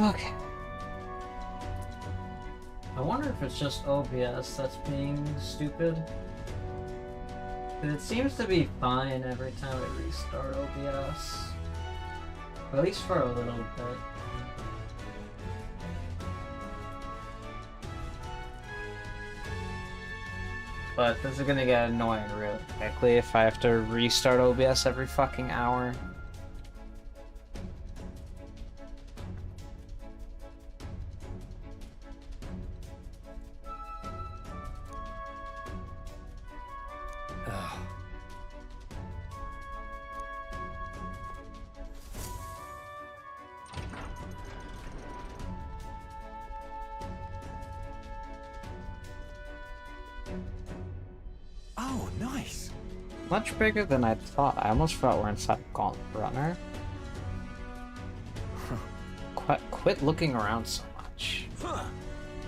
Okay. I wonder if it's just OBS that's being stupid. It seems to be fine every time I restart OBS. At least for a little bit. But this is gonna get annoying really quickly if I have to restart OBS every fucking hour. Oh, nice. Much bigger than I thought. I almost thought we're inside a Gauntlet Runner. Quit looking around so much.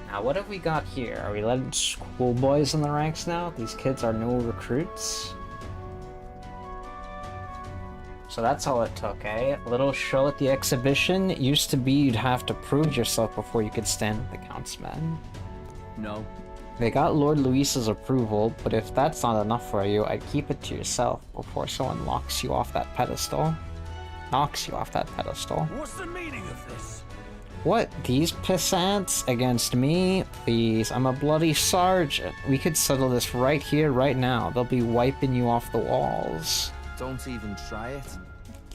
Now, what have we got here? Are we letting schoolboys in the ranks now? These kids are new recruits? So that's all it took, eh? A little show at the exhibition. It used to be you'd have to prove yourself before you could stand with the Countsmen. No. They got Lord Luis's approval, but if that's not enough for you, I'd keep it to yourself before someone knocks you off that pedestal. What's the meaning of this? What? These pissants against me? Please, I'm a bloody sergeant. We could settle this right here, right now. They'll be wiping you off the walls. Don't even try it.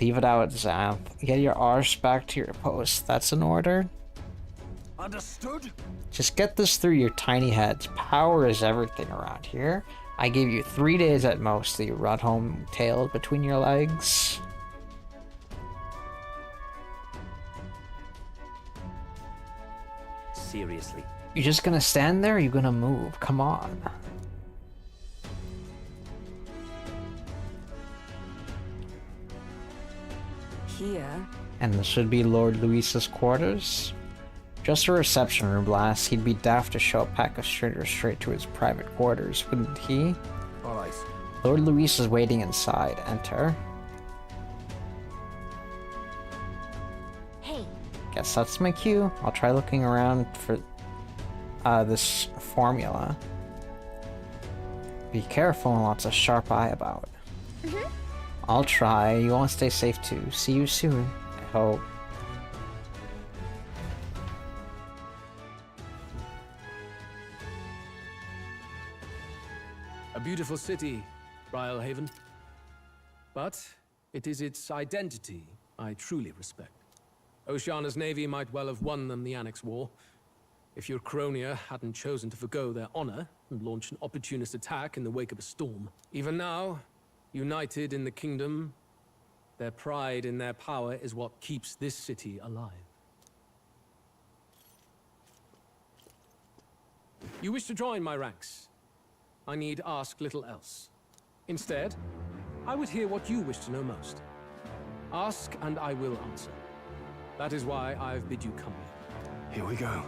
Leave it out, Xanth. Get your arse back to your post. That's an order? Understood? Just get this through your tiny heads. Power is everything around here. I gave you 3 days at most that you run home tailed between your legs. Seriously. You just gonna stand there or you gonna move? Come on. Here. And this should be Lord Luis's quarters. Just a reception room, lass. He'd be daft to show a pack of stritters straight to his private quarters, wouldn't he? Alright. Lord Luis is waiting inside. Enter. Hey. Guess that's my cue. I'll try looking around for this formula. Be careful and lots of sharp eye about. I'll try. You want to stay safe too. See you soon, I hope. A beautiful city, Haven. But it is its identity I truly respect. Oceana's navy might well have won them the Annex War, if your Cronia hadn't chosen to forgo their honor and launch an opportunist attack in the wake of a storm. Even now, united in the kingdom, their pride in their power is what keeps this city alive. You wish to join my ranks. I need ask little else. Instead, I would hear what you wish to know most. Ask and I will answer. That is why I've bid you come here. Here we go.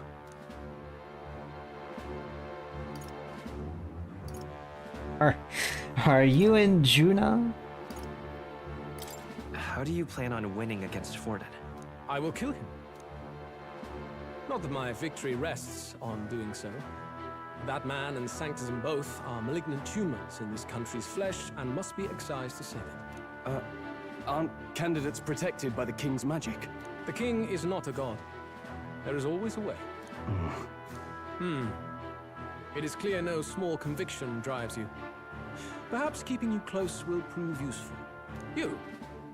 Are you in Juna? How do you plan on winning against Forden? I will kill him. Not that my victory rests on doing so. That man and Sanctism both are malignant tumors in this country's flesh and must be excised to save it. Aren't candidates protected by the king's magic? The king is not a god. There is always a way. It is clear no small conviction drives you. Perhaps keeping you close will prove useful. You,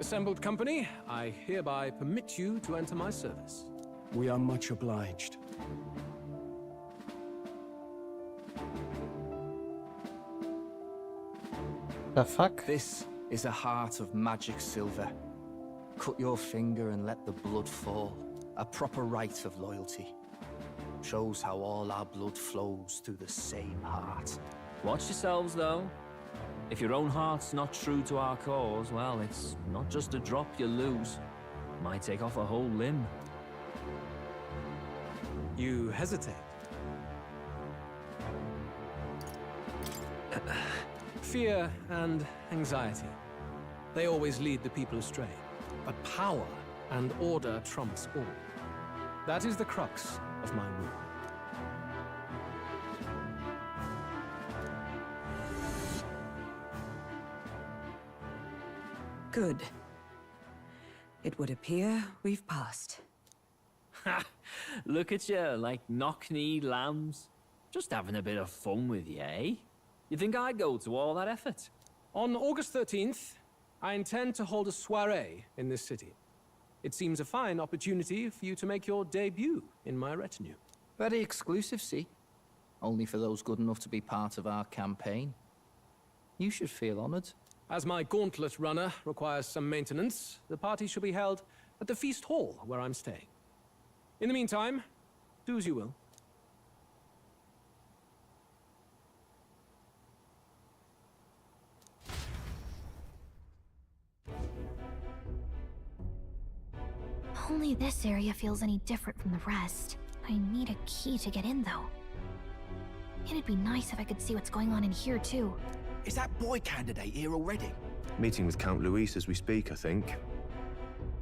assembled company, I hereby permit you to enter my service. We are much obliged. The fuck? This is a heart of magic silver. Cut your finger and let the blood fall. A proper rite of loyalty. Shows how all our blood flows through the same heart. Watch yourselves, though. If your own heart's not true to our cause, well, it's not just a drop you lose. Might take off a whole limb. You hesitate. Fear and anxiety. They always lead the people astray. But power and order trumps all. That is the crux of my rule. Good. It would appear we've passed. Ha! Look at you, like knock-kneed lambs. Just having a bit of fun with you, eh? You think I'd go to all that effort? On August 13th, I intend to hold a soiree in this city. It seems a fine opportunity for you to make your debut in my retinue. Very exclusive, see? Only for those good enough to be part of our campaign. You should feel honored. As my gauntlet runner requires some maintenance, the party shall be held at the feast hall where I'm staying. In the meantime, do as you will. Only this area feels any different from the rest. I need a key to get in, though. It'd be nice if I could see what's going on in here, too. Is that boy candidate here already? Meeting with Count Luis as we speak, I think.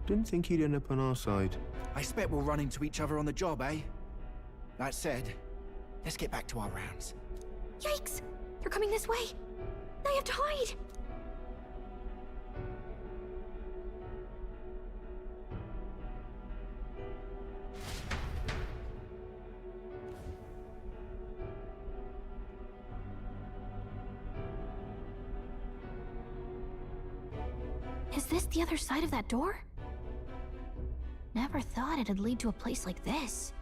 Didn't think he'd end up on our side. I expect we'll run into each other on the job, eh? That said, let's get back to our rounds. Yikes! They're coming this way! I have to hide! Is this the other side of that door? Never thought it'd lead to a place like this.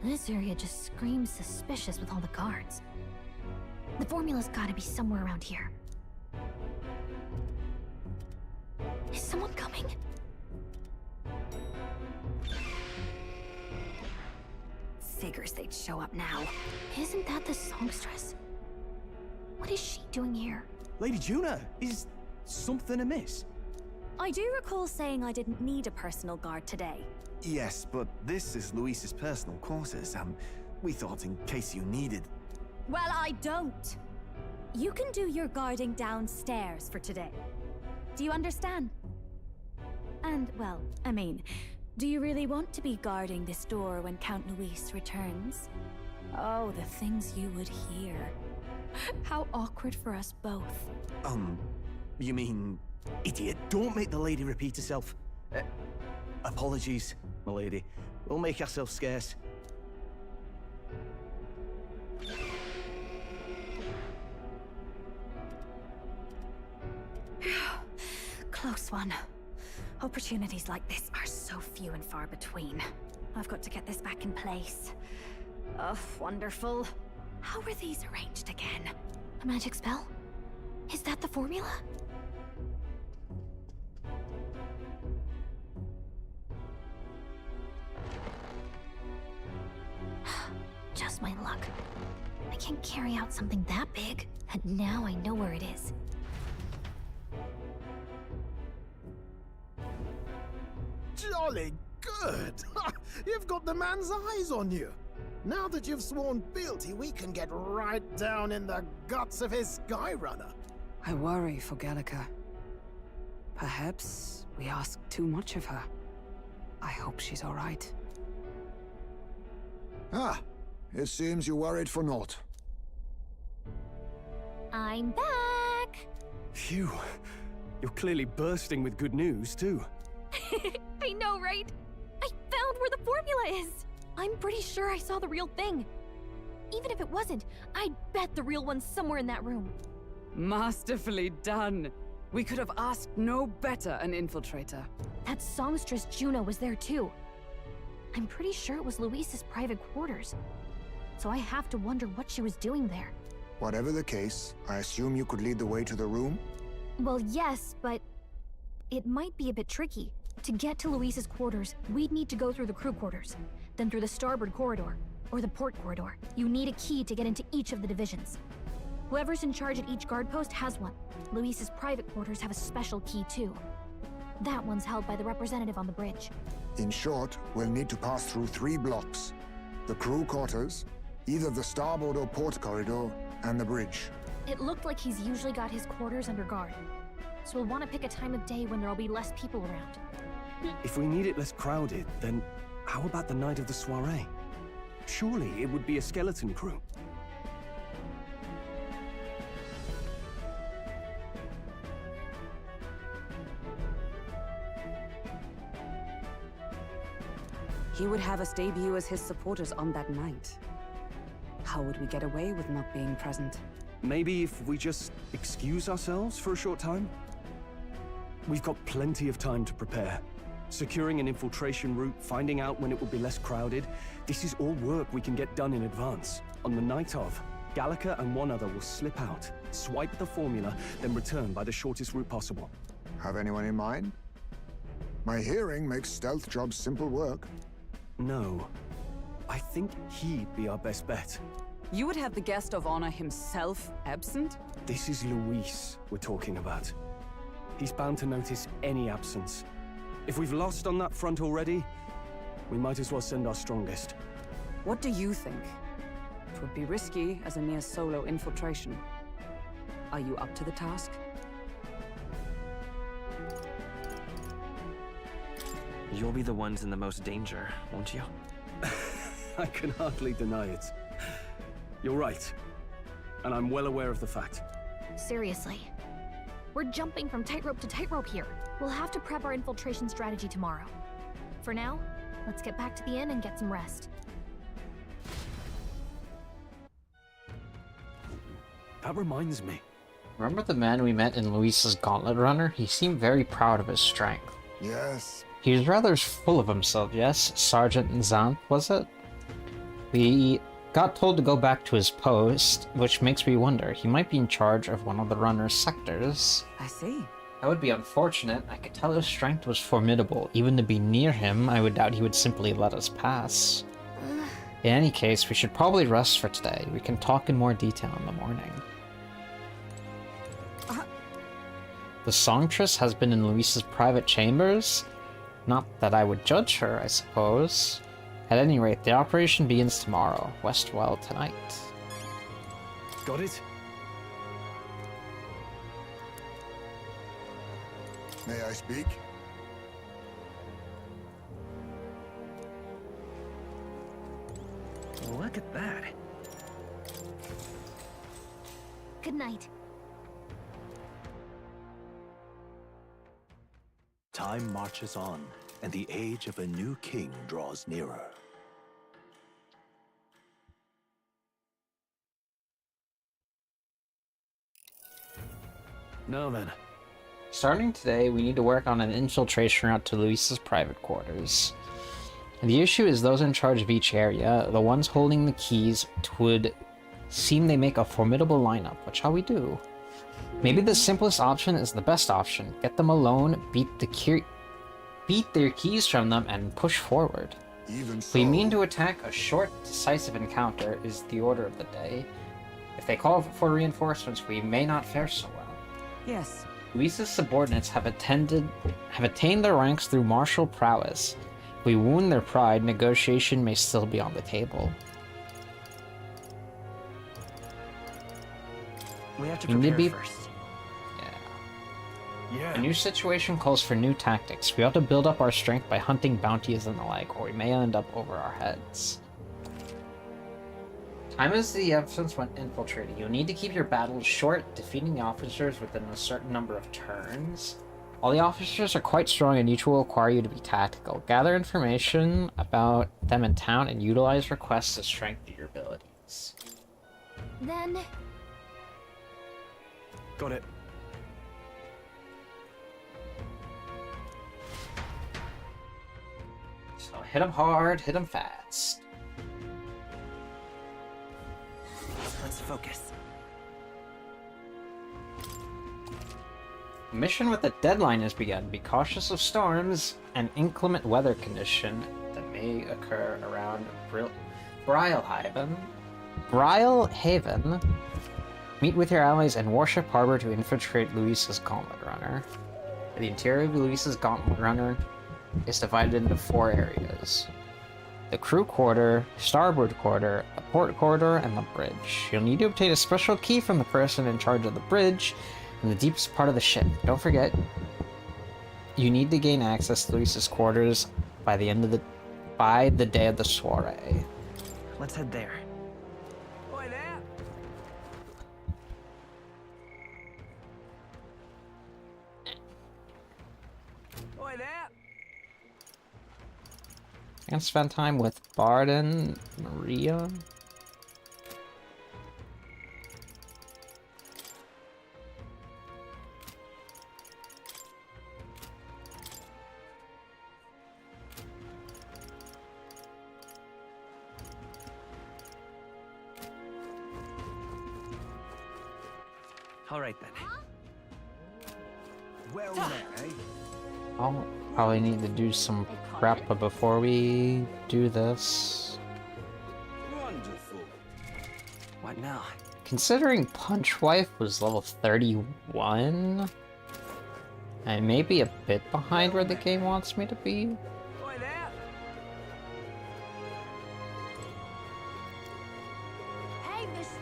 This area just screams suspicious with all the guards. The formula's gotta be somewhere around here. Is someone coming? Figures they'd show up now. Isn't that the songstress? What is she doing here? Lady Juna, is something amiss? I do recall saying I didn't need a personal guard today. Yes, but this is Luis's personal quarters, and we thought in case you needed... Well, I don't. You can do your guarding downstairs for today. Do you understand? And, well, I mean, do you really want to be guarding this door when Count Luis returns? Oh, the things you would hear. How awkward for us both. You mean... Idiot, don't make the lady repeat herself. Apologies, my lady. We'll make ourselves scarce. Close one. Opportunities like this are so few and far between. I've got to get this back in place. Oh, wonderful. How were these arranged again? A magic spell? Is that the formula? Just my luck. I can't carry out something that big, and now I know where it is. Jolly good! You've got the man's eyes on you. Now that you've sworn fealty, we can get right down in the guts of his Skyrunner. I worry for Gallica. Perhaps we ask too much of her. I hope she's all right. Ah, it seems you worried for naught. I'm back! Phew. You're clearly bursting with good news, too. I know, right? I found where the formula is! I'm pretty sure I saw the real thing. Even if it wasn't, I'd bet the real one's somewhere in that room. Masterfully done. We could have asked no better an infiltrator. That songstress Juno was there too. I'm pretty sure it was Luis's private quarters. So I have to wonder what she was doing there. Whatever the case, I assume you could lead the way to the room? Well, yes, but it might be a bit tricky. To get to Luis's quarters, we'd need to go through the crew quarters, then through the starboard corridor, or the port corridor. You need a key to get into each of the divisions. Whoever's in charge at each guard post has one. Luis's private quarters have a special key too. That one's held by the representative on the bridge. In short, we'll need to pass through 3 blocks. The crew quarters, either the starboard or port corridor, and the bridge. It looked like he's usually got his quarters under guard. So we'll want to pick a time of day when there'll be less people around. If we need it less crowded, then How about the night of the soiree? Surely it would be a skeleton crew. He would have us debut as his supporters on that night. How would we get away with not being present? Maybe if we just excuse ourselves for a short time? We've got plenty of time to prepare. Securing an infiltration route, finding out when it will be less crowded, this is all work we can get done in advance. On the night of, Gallica and one other will slip out, swipe the formula, then return by the shortest route possible. Have anyone in mind? My hearing makes stealth jobs simple work. No. I think he'd be our best bet. You would have the guest of honor himself absent? This is Luis we're talking about. He's bound to notice any absence. If we've lost on that front already, we might as well send our strongest. What do you think? It would be risky as a near solo infiltration. Are you up to the task? You'll be the ones in the most danger, won't you? I can hardly deny it. You're right. And I'm well aware of the fact. Seriously. We're jumping from tightrope to tightrope here. We'll have to prep our infiltration strategy tomorrow. For now, let's get back to the inn and get some rest. That reminds me. Remember the man we met in Luis's Gauntlet Runner? He seemed very proud of his strength. Yes. He was rather full of himself, yes? Sergeant Zant, was it? We got told to go back to his post, which makes me wonder. He might be in charge of one of the runner's sectors. I see. That would be unfortunate. I could tell his strength was formidable. Even to be near him, I would doubt he would simply let us pass. In any case, we should probably rest for today. We can talk in more detail in the morning. The songstress has been in Luis's private chambers? Not that I would judge her, I suppose. At any rate, the operation begins tomorrow. Rest well tonight. Got it? May I speak? Look at that. Good night. Time marches on, and the age of a new king draws nearer. Now then. Starting today, we need to work on an infiltration route to Luis's private quarters. The issue is those in charge of each area, the ones holding the keys, would seem they make a formidable lineup. What shall we do? Maybe the simplest option is the best option. Get them alone, beat their keys from them, and push forward. If we mean to attack, a short, decisive encounter is the order of the day. If they call for reinforcements, we may not fare so well. Yes. Luis's subordinates have attained their ranks through martial prowess. If we wound their pride, negotiation may still be on the table. We have to prepare first. Yeah. A new situation calls for new tactics. We ought to build up our strength by hunting bounties and the like, or we may end up over our heads. Time is the essence when infiltrating. You'll need to keep your battles short, defeating the officers within a certain number of turns. All the officers are quite strong and each will require you to be tactical. Gather information about them in town and utilize requests to strengthen your abilities. Then... Got it. So hit them hard, hit them fast. Let's focus. Mission with a deadline has begun. Be cautious of storms and inclement weather condition that may occur around Brylehaven. Meet with your allies in Warship Harbor to infiltrate Luis's Gauntlet Runner. The interior of Luis's Gauntlet Runner is divided into 4 areas. The crew quarter, starboard quarter, the port quarter, and the bridge. You'll need to obtain a special key from the person in charge of the bridge in the deepest part of the ship. Don't forget, you need to gain access to Luis's quarters by the end of the by the day of the soiree. Let's head there. Oi there! Oi there! And spend time with Barden, Maria. All right then. Well met, eh? I'll probably need to do some prep before we do this. Wonderful. What now? Considering Punch Wife was level 31, I may be a bit behind where the game wants me to be. Oi there! Hey, mister!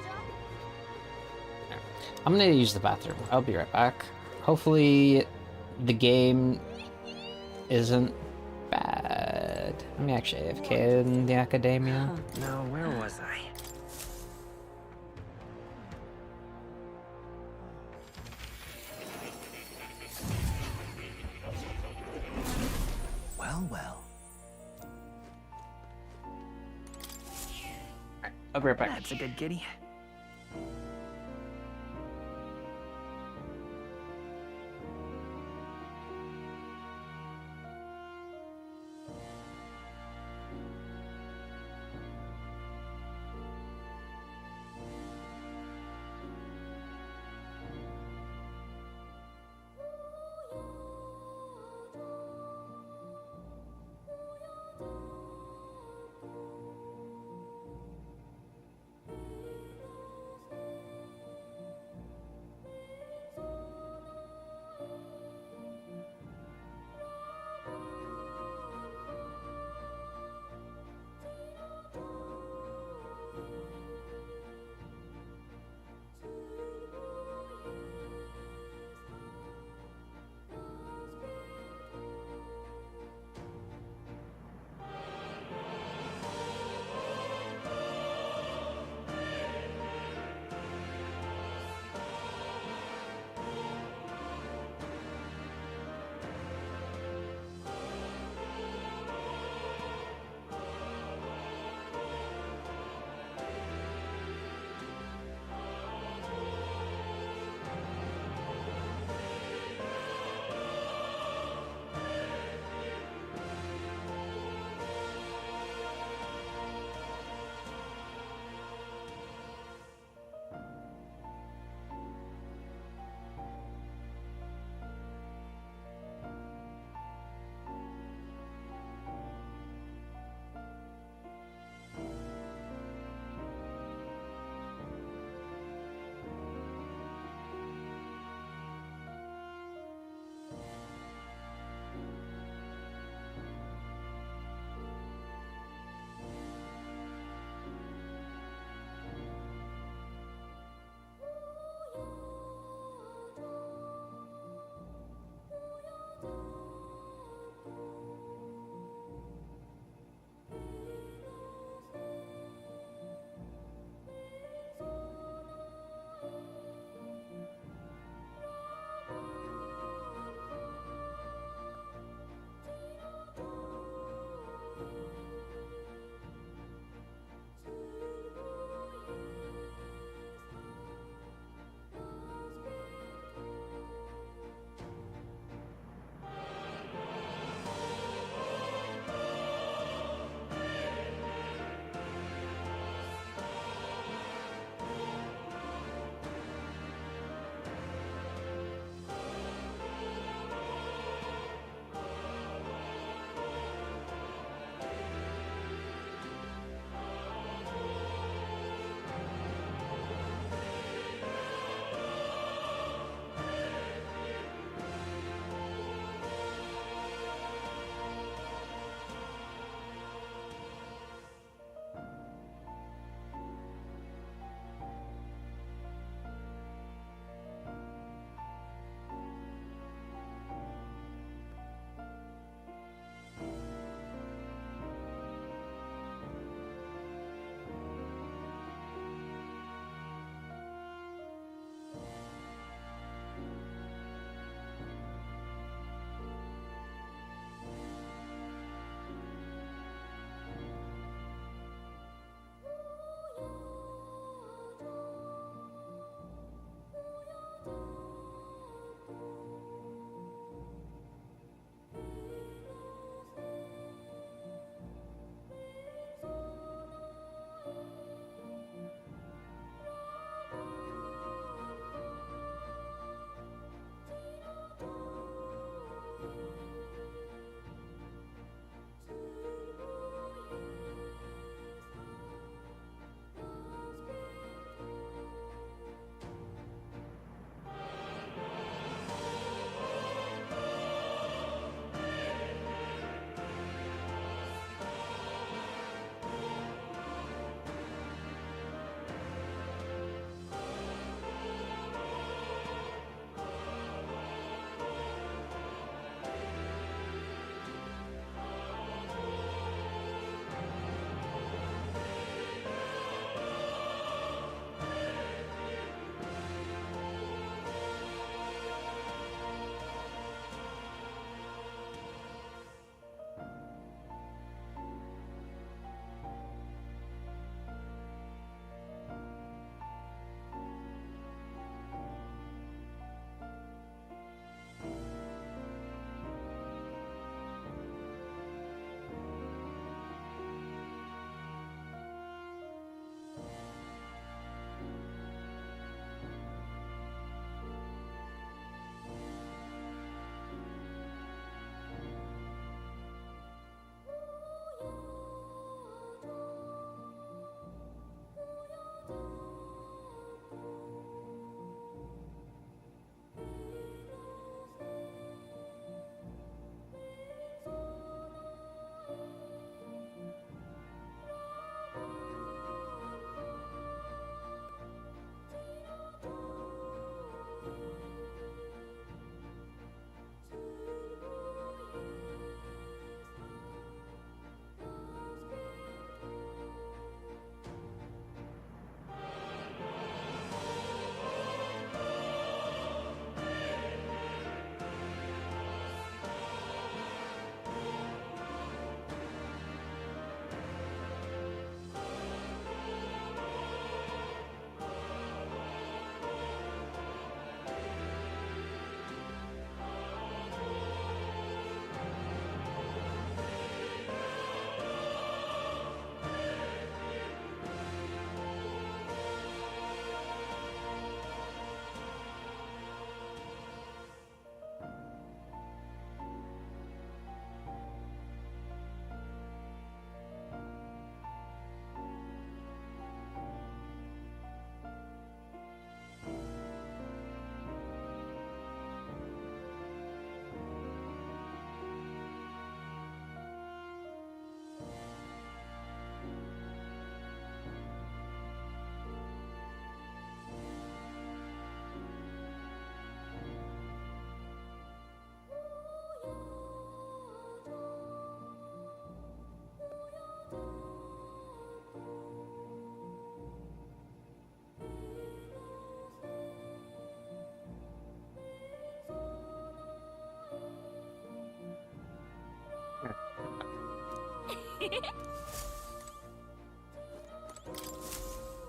I'm gonna use the bathroom. I'll be right back. Hopefully the game isn't bad. I'm actually AFK in the academia. No, where was I? Well, well. I'll be right back. That's a good kitty.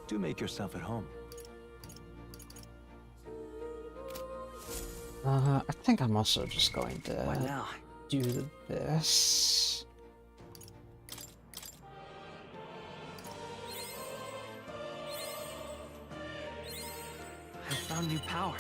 Do make yourself at home. I think I'm also just going What to now? do this. I found new power.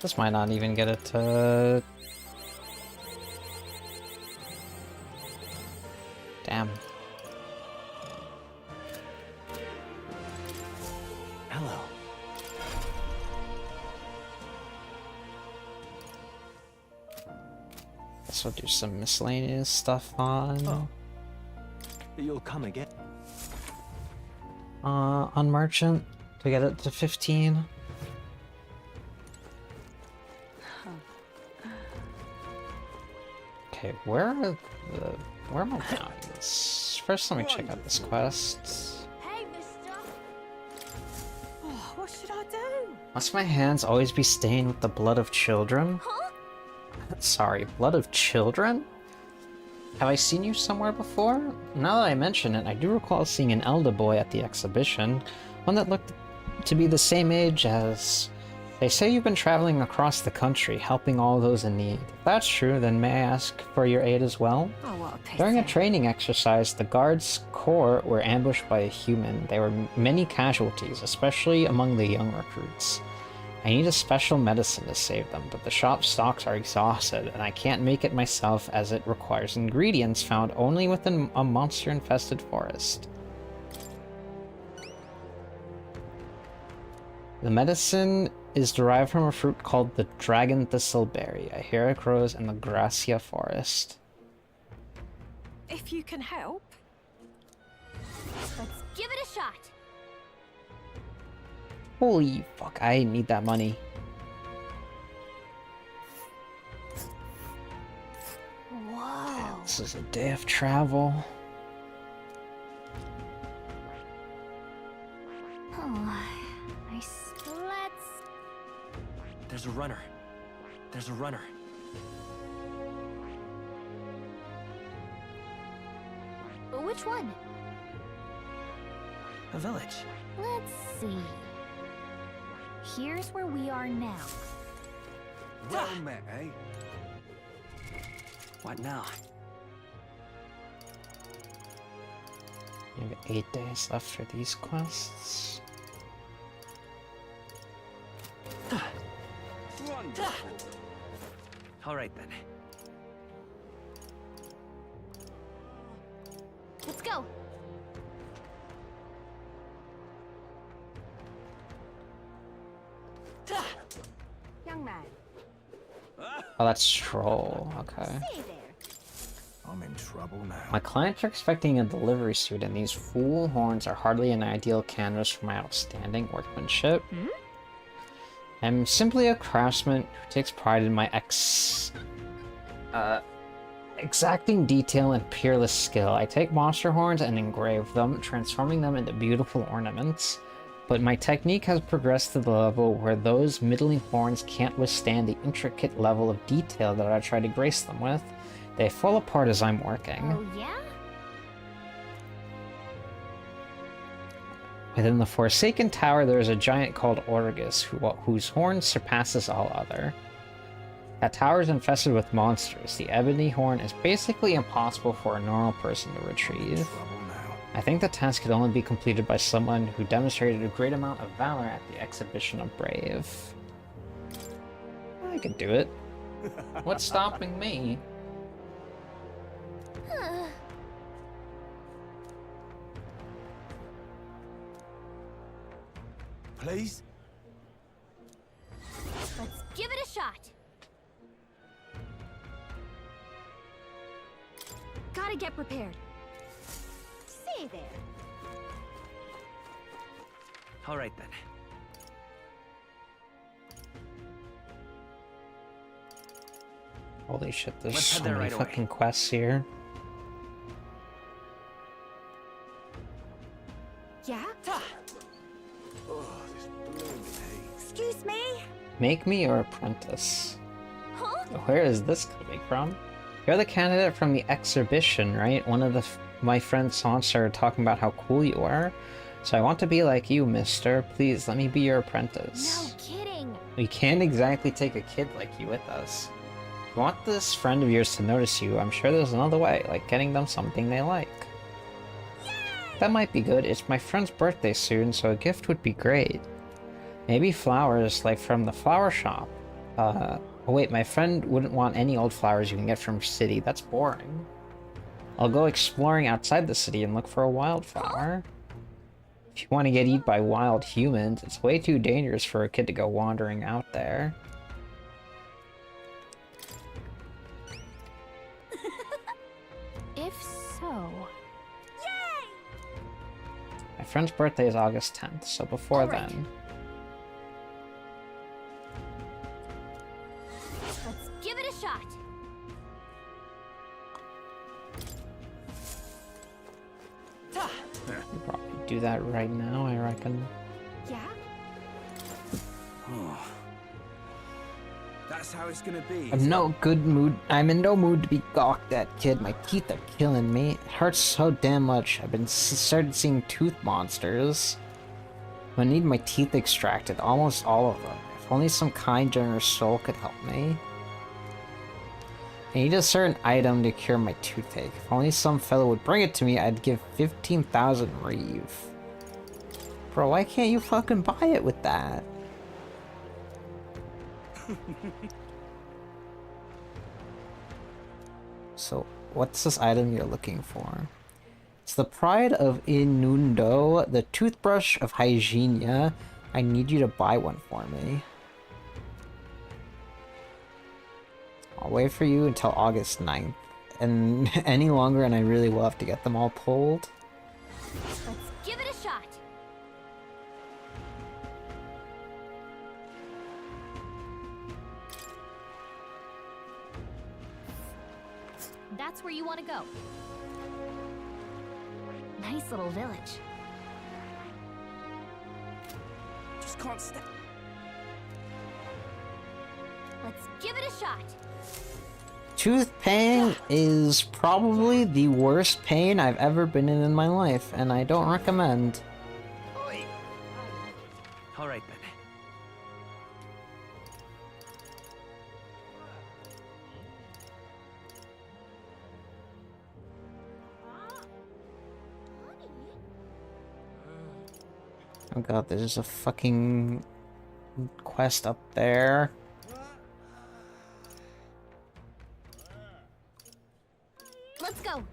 This might not even get it to... Damn. Hello. Guess we'll do some miscellaneous stuff on... You'll come again. On Merchant to get it to 15. Okay, where are the... Where am I bounties? First, let me check out this quest. Hey, mister! Oh, what should I do? Must my hands always be stained with the blood of children? Huh? Sorry, blood of children? Have I seen you somewhere before? Now that I mention it, I do recall seeing an elder boy at the exhibition, one that looked to be the same age as... They say you've been traveling across the country, helping all those in need. If that's true, then may I ask for your aid as well? Oh, what a pity. During a training exercise, the guards' corps were ambushed by a human. There were many casualties, especially among the young recruits. I need a special medicine to save them, but the shop stocks are exhausted, and I can't make it myself as it requires ingredients found only within a monster-infested forest. The medicine is derived from a fruit called the dragon thistleberry. I hear it grows in the Gracia forest. If you can help. Let's give it a shot. Holy fuck, I need that money. Whoa. This is a day of travel. Oh, let's... There's a runner. There's a runner. Which one? A village. Let's see. Here's where we are now. Well met, eh? What now? You have 8 days left for these quests. Wonderful. All right then. Let's go. Young man. Oh, that's Troll. Okay. Hey there. I'm in trouble now. My clients are expecting a delivery suit, and these fool horns are hardly an ideal canvas for my outstanding workmanship. I'm simply a craftsman who takes pride in my exacting detail and peerless skill. I take monster horns and engrave them, transforming them into beautiful ornaments. But my technique has progressed to the level where those middling horns can't withstand the intricate level of detail that I try to grace them with. They fall apart as I'm working. Oh, yeah? Within the Forsaken Tower, there is a giant called Orgus, whose horn surpasses all other. That tower is infested with monsters. The ebony horn is basically impossible for a normal person to retrieve. I think the task could only be completed by someone who demonstrated a great amount of valor at the exhibition of Brave. I could do it. What's stopping me? Please? Let's give it a shot. Gotta get prepared. See there. All right then. Holy shit, there's Let's so head there many right away. fucking quests here. Yeah? Excuse me? Make me your apprentice. Huh? Where is this coming from? You're the candidate from the exhibition, right? One of my friends Son started talking about how cool you are. So I want to be like you, mister. Please, let me be your apprentice. No kidding. We can't exactly take a kid like you with us. If you want this friend of yours to notice you, I'm sure there's another way, like getting them something they like. That might be good. It's my friend's birthday soon, so a gift would be great. Maybe flowers, like from the flower shop. Oh wait, my friend wouldn't want any old flowers you can get from city. That's boring. I'll go exploring outside the city and look for a wildflower. If you want to get eaten by wild humans, it's way too dangerous for a kid to go wandering out there. If so... My friend's birthday is August 10th, so before Alright. then. Let's give it a shot. We'll probably do that right now, I reckon. Yeah? Oh. That's how it's gonna be. I'm in no mood to be gawked at, kid. My teeth are killing me. It hurts so damn much. I've been started seeing tooth monsters. I need my teeth extracted, almost all of them. If only some kind, generous soul could help me. I need a certain item to cure my toothache. If only some fellow would bring it to me, I'd give 15,000 reeve. Bro, why can't you fucking buy it with that? So, what's this item you're looking for? It's the pride of Inundo, the toothbrush of Hygienia. I need you to buy one for me. I'll wait for you until August 9th. And any longer and I really will have to get them all pulled. Let's give it a shot. That's where you want to go. Nice little village. Just can't step. Let's give it a shot. Tooth pain is probably the worst pain I've ever been in my life, and I don't recommend. All right, then. Oh god, there's a fucking quest up there. Let's go.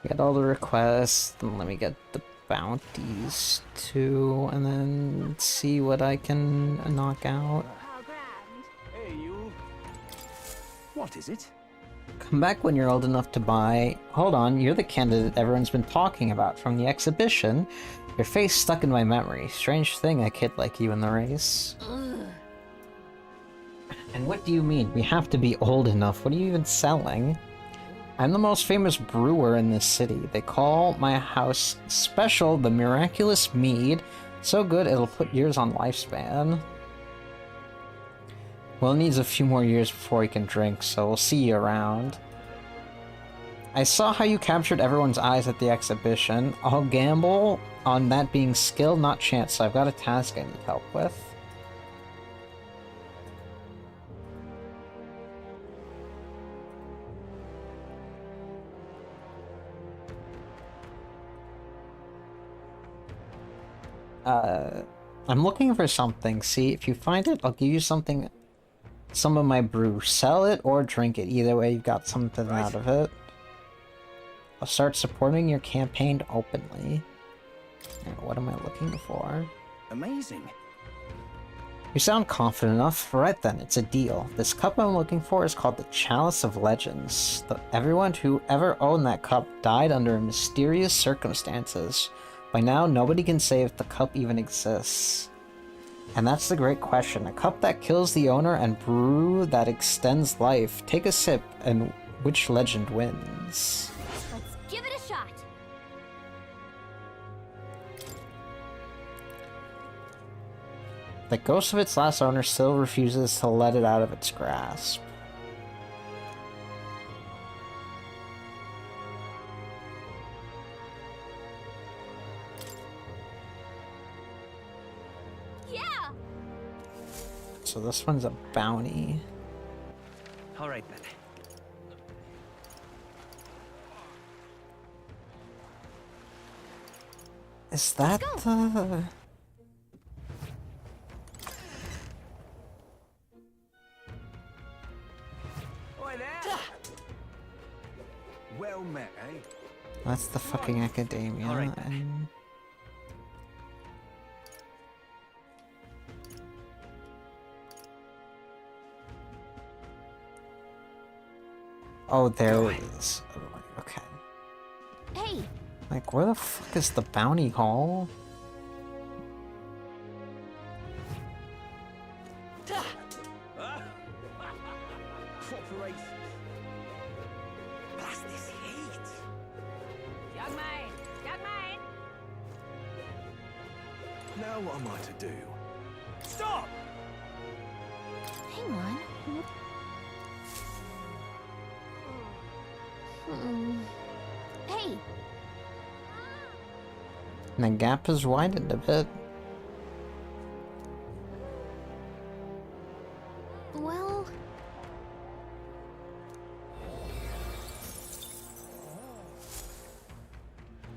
Get all the requests, then let me get the bounties too, and then see what I can knock out. Hey, you. What is it? Come back when you're old enough to buy. Hold on, you're the candidate everyone's been talking about from the exhibition. Your face stuck in my memory. Strange thing, a kid like you in the race. Ugh. And what do you mean? We have to be old enough. What are you even selling? I'm the most famous brewer in this city. They call my house special the Miraculous Mead. So good it'll put years on lifespan. Will needs a few more years before he can drink, so we'll see you around. I saw how you captured everyone's eyes at the exhibition. I'll gamble on that being skill, not chance, so I've got a task I need help with. I'm looking for something. See, if you find it, I'll give you something, some of my brew. Sell it or drink it. Either way, you've got something out of it. I'll start supporting your campaign openly. Now, what am I looking for? Amazing. You sound confident enough. Right then, it's a deal. This cup I'm looking for is called the Chalice of Legends. Everyone who ever owned that cup died under mysterious circumstances. By now, nobody can say if the cup even exists. And that's the great question. A cup that kills the owner and brew that extends life. Take a sip, and which legend wins? Let's give it a shot. The ghost of its last owner still refuses to let it out of its grasp. Yeah. So this one's a bounty. All right then. Is that the... Oi there! Well met, eh? That's the fucking academia. All right, then. And... Oh, there it is. Oh, okay. Hey, Like, where the fuck is the bounty hall? Blast this heat! Young man! Young man! Now what am I to do? Stop! hang on. Hey, And the gap is widened a bit. well,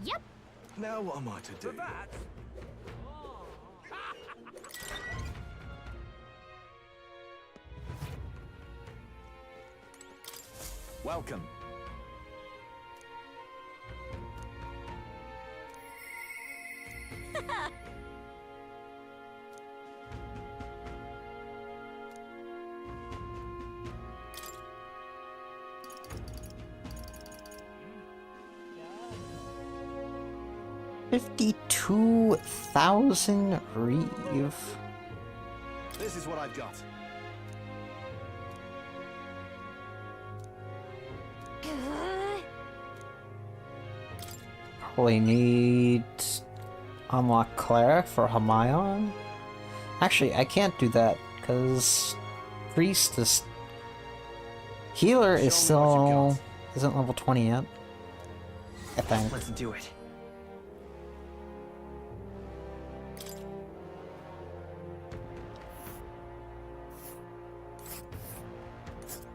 yep. Now what am I to do? Welcome. $52,000 reeve. This is what I've got. Probably need unlock cleric for Hamayon. Actually, I can't do that because priest is healer is still isn't level 20 yet. I think. Let's do it.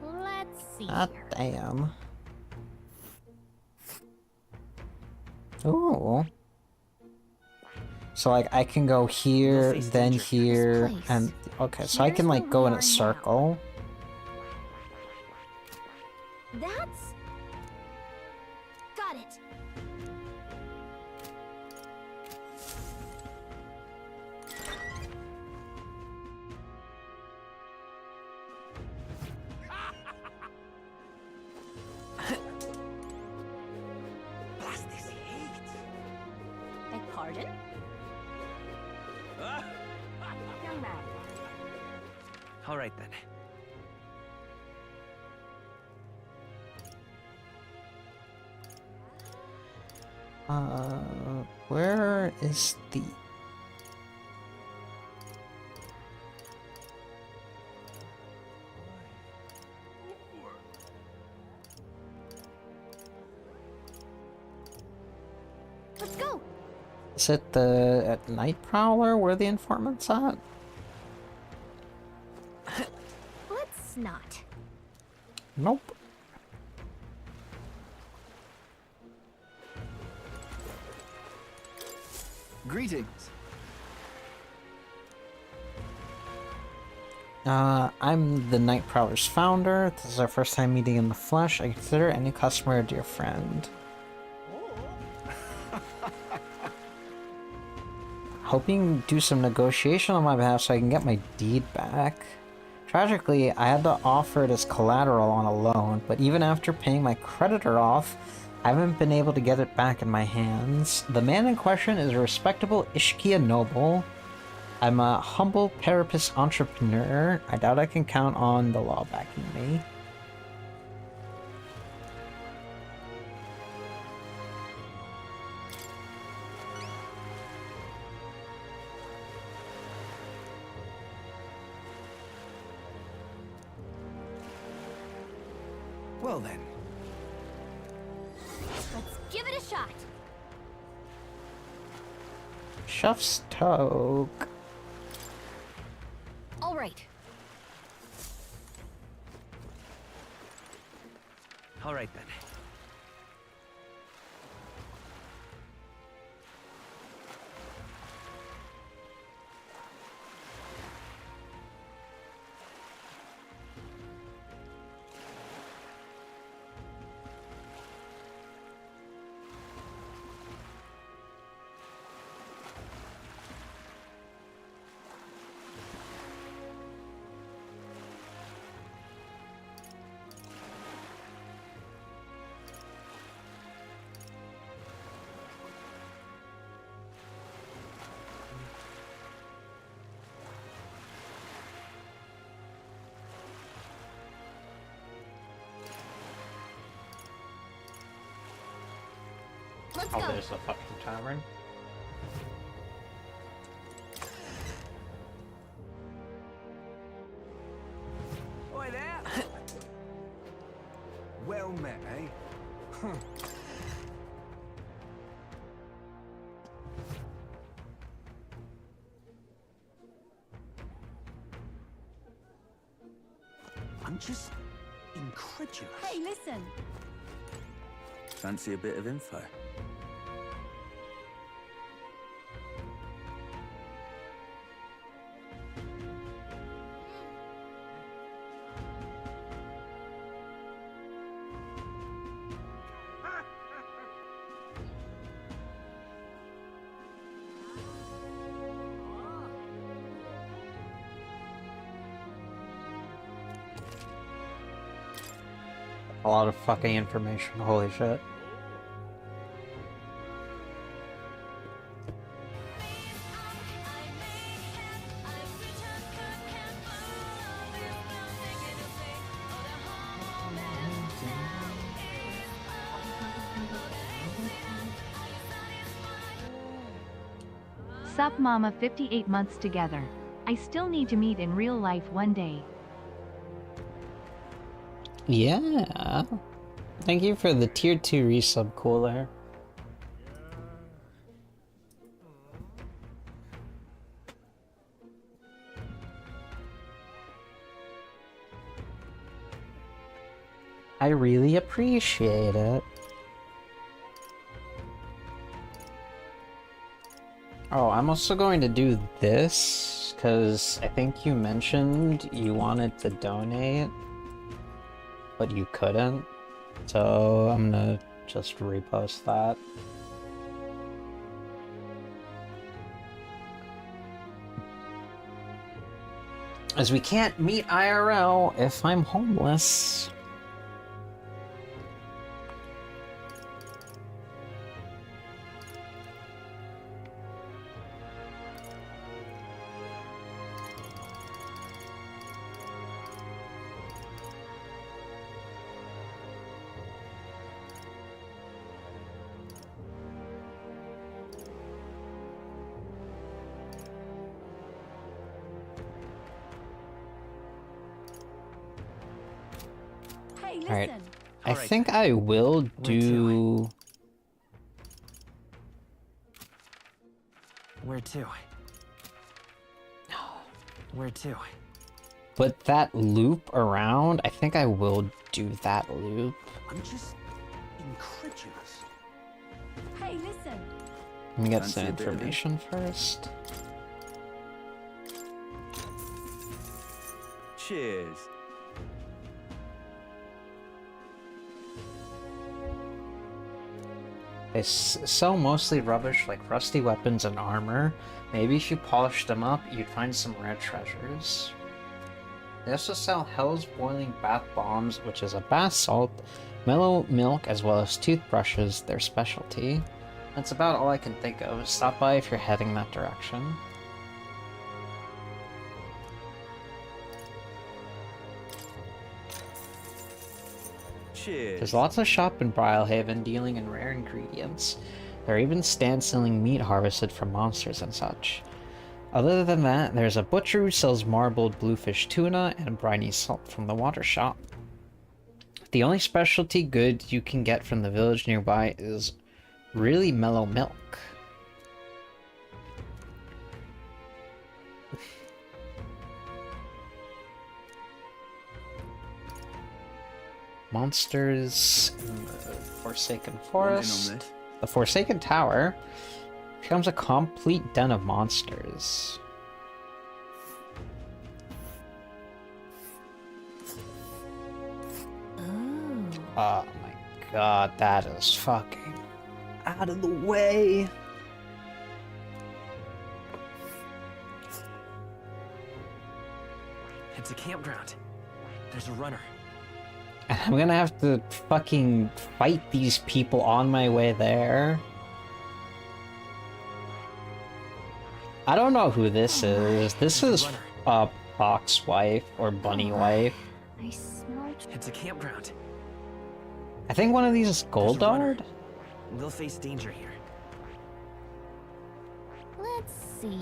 Let's see. Ah, damn. Ooh. So like I can go here, then here, and okay, so I can like go in a circle. That's... got it. Blast this heat! Beg pardon? Young man. All right then. Where is the... Let's go. Is it the at Night Prowler where the informant's at? Let's not. Nope. Greetings. I'm the Night Prowler's founder. This is our first time meeting in the flesh. I consider any customer a dear friend. Hoping to do some negotiation on my behalf so I can get my deed back. Tragically, I had to offer it as collateral on a loan, but even after paying my creditor off, I haven't been able to get it back in my hands. The man in question is a respectable Ishkia noble. I'm a humble parapus entrepreneur. I doubt I can count on the law backing me. Well then. Let's give it a shot. Chef's toque. All right. All right then. Let's Oh, go. there's the fucking tavern. Oi there! Well met, eh? I'm just incredulous. Hey, listen. Fancy a bit of info? A lot of fucking information, holy shit. Sup mama, 58 months together. I still need to meet in real life one day. Yeah. Thank you for the tier 2 resub, Cooler. I really appreciate it. Oh, I'm also going to do this, because I think you mentioned you wanted to donate, but you couldn't. So I'm gonna just repost that. As we can't meet IRL if I'm homeless. Hey, listen. Alright, I think I will do... Where to? Where to? But that loop around, I think I will do that loop. I'm just incredulous. Hey, listen. Let me get Fancy some a bit of information first. Cheers. They sell mostly rubbish like rusty weapons and armor. Maybe if you polished them up, you'd find some rare treasures. They also sell Hell's Boiling Bath Bombs, which is a bath salt, mellow milk, as well as toothbrushes, their specialty. That's about all I can think of. Stop by if you're heading that direction. Cheers. There's lots of shop in Brylehaven dealing in rare ingredients. There are even stands selling meat harvested from monsters and such. Other than that, there's a butcher who sells marbled bluefish tuna and briny salt from the water shop. The only specialty good you can get from the village nearby is really mellow milk. Monsters in the Forsaken Forest. The Forsaken Tower becomes a complete den of monsters. Oh my god, that is fucking out of the way. It's a campground. There's a runner. I'm gonna have to fucking fight these people on my way there. I don't know who this is. This is Fox Wife or Bunny Wife. It's a campground. I think one of these is Goldard. We'll face danger here. Let's see.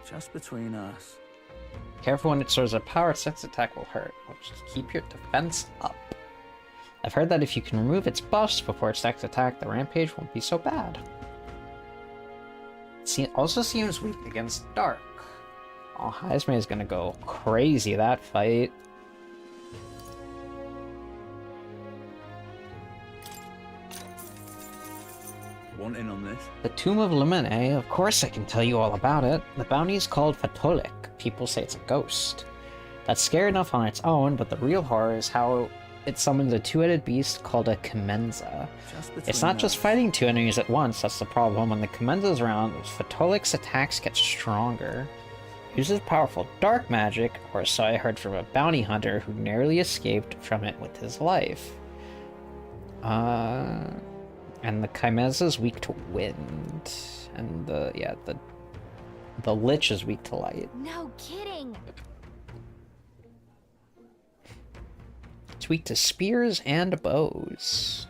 Just between us. Careful when it stores a power, sex attack will hurt, which is keep your defense up. I've heard that if you can remove its buffs before its next attack, the rampage won't be so bad. It also seems weak against dark. Oh, Heisman is gonna go crazy that fight. Want in on this? The Tomb of Limine, of course I can tell you all about it. The bounty is called Fatolik. People say it's a ghost. That's scary enough on its own, but the real horror is how it summons a two-headed beast called a Commenza. It's not just fighting two enemies at once, that's the problem. When the Commenza's around, Fatolik's attacks get stronger. Uses powerful dark magic, or so I heard from a bounty hunter who narrowly escaped from it with his life. And the Chimeza's weak to wind. And the Lich is weak to light. No kidding. It's weak to spears and bows.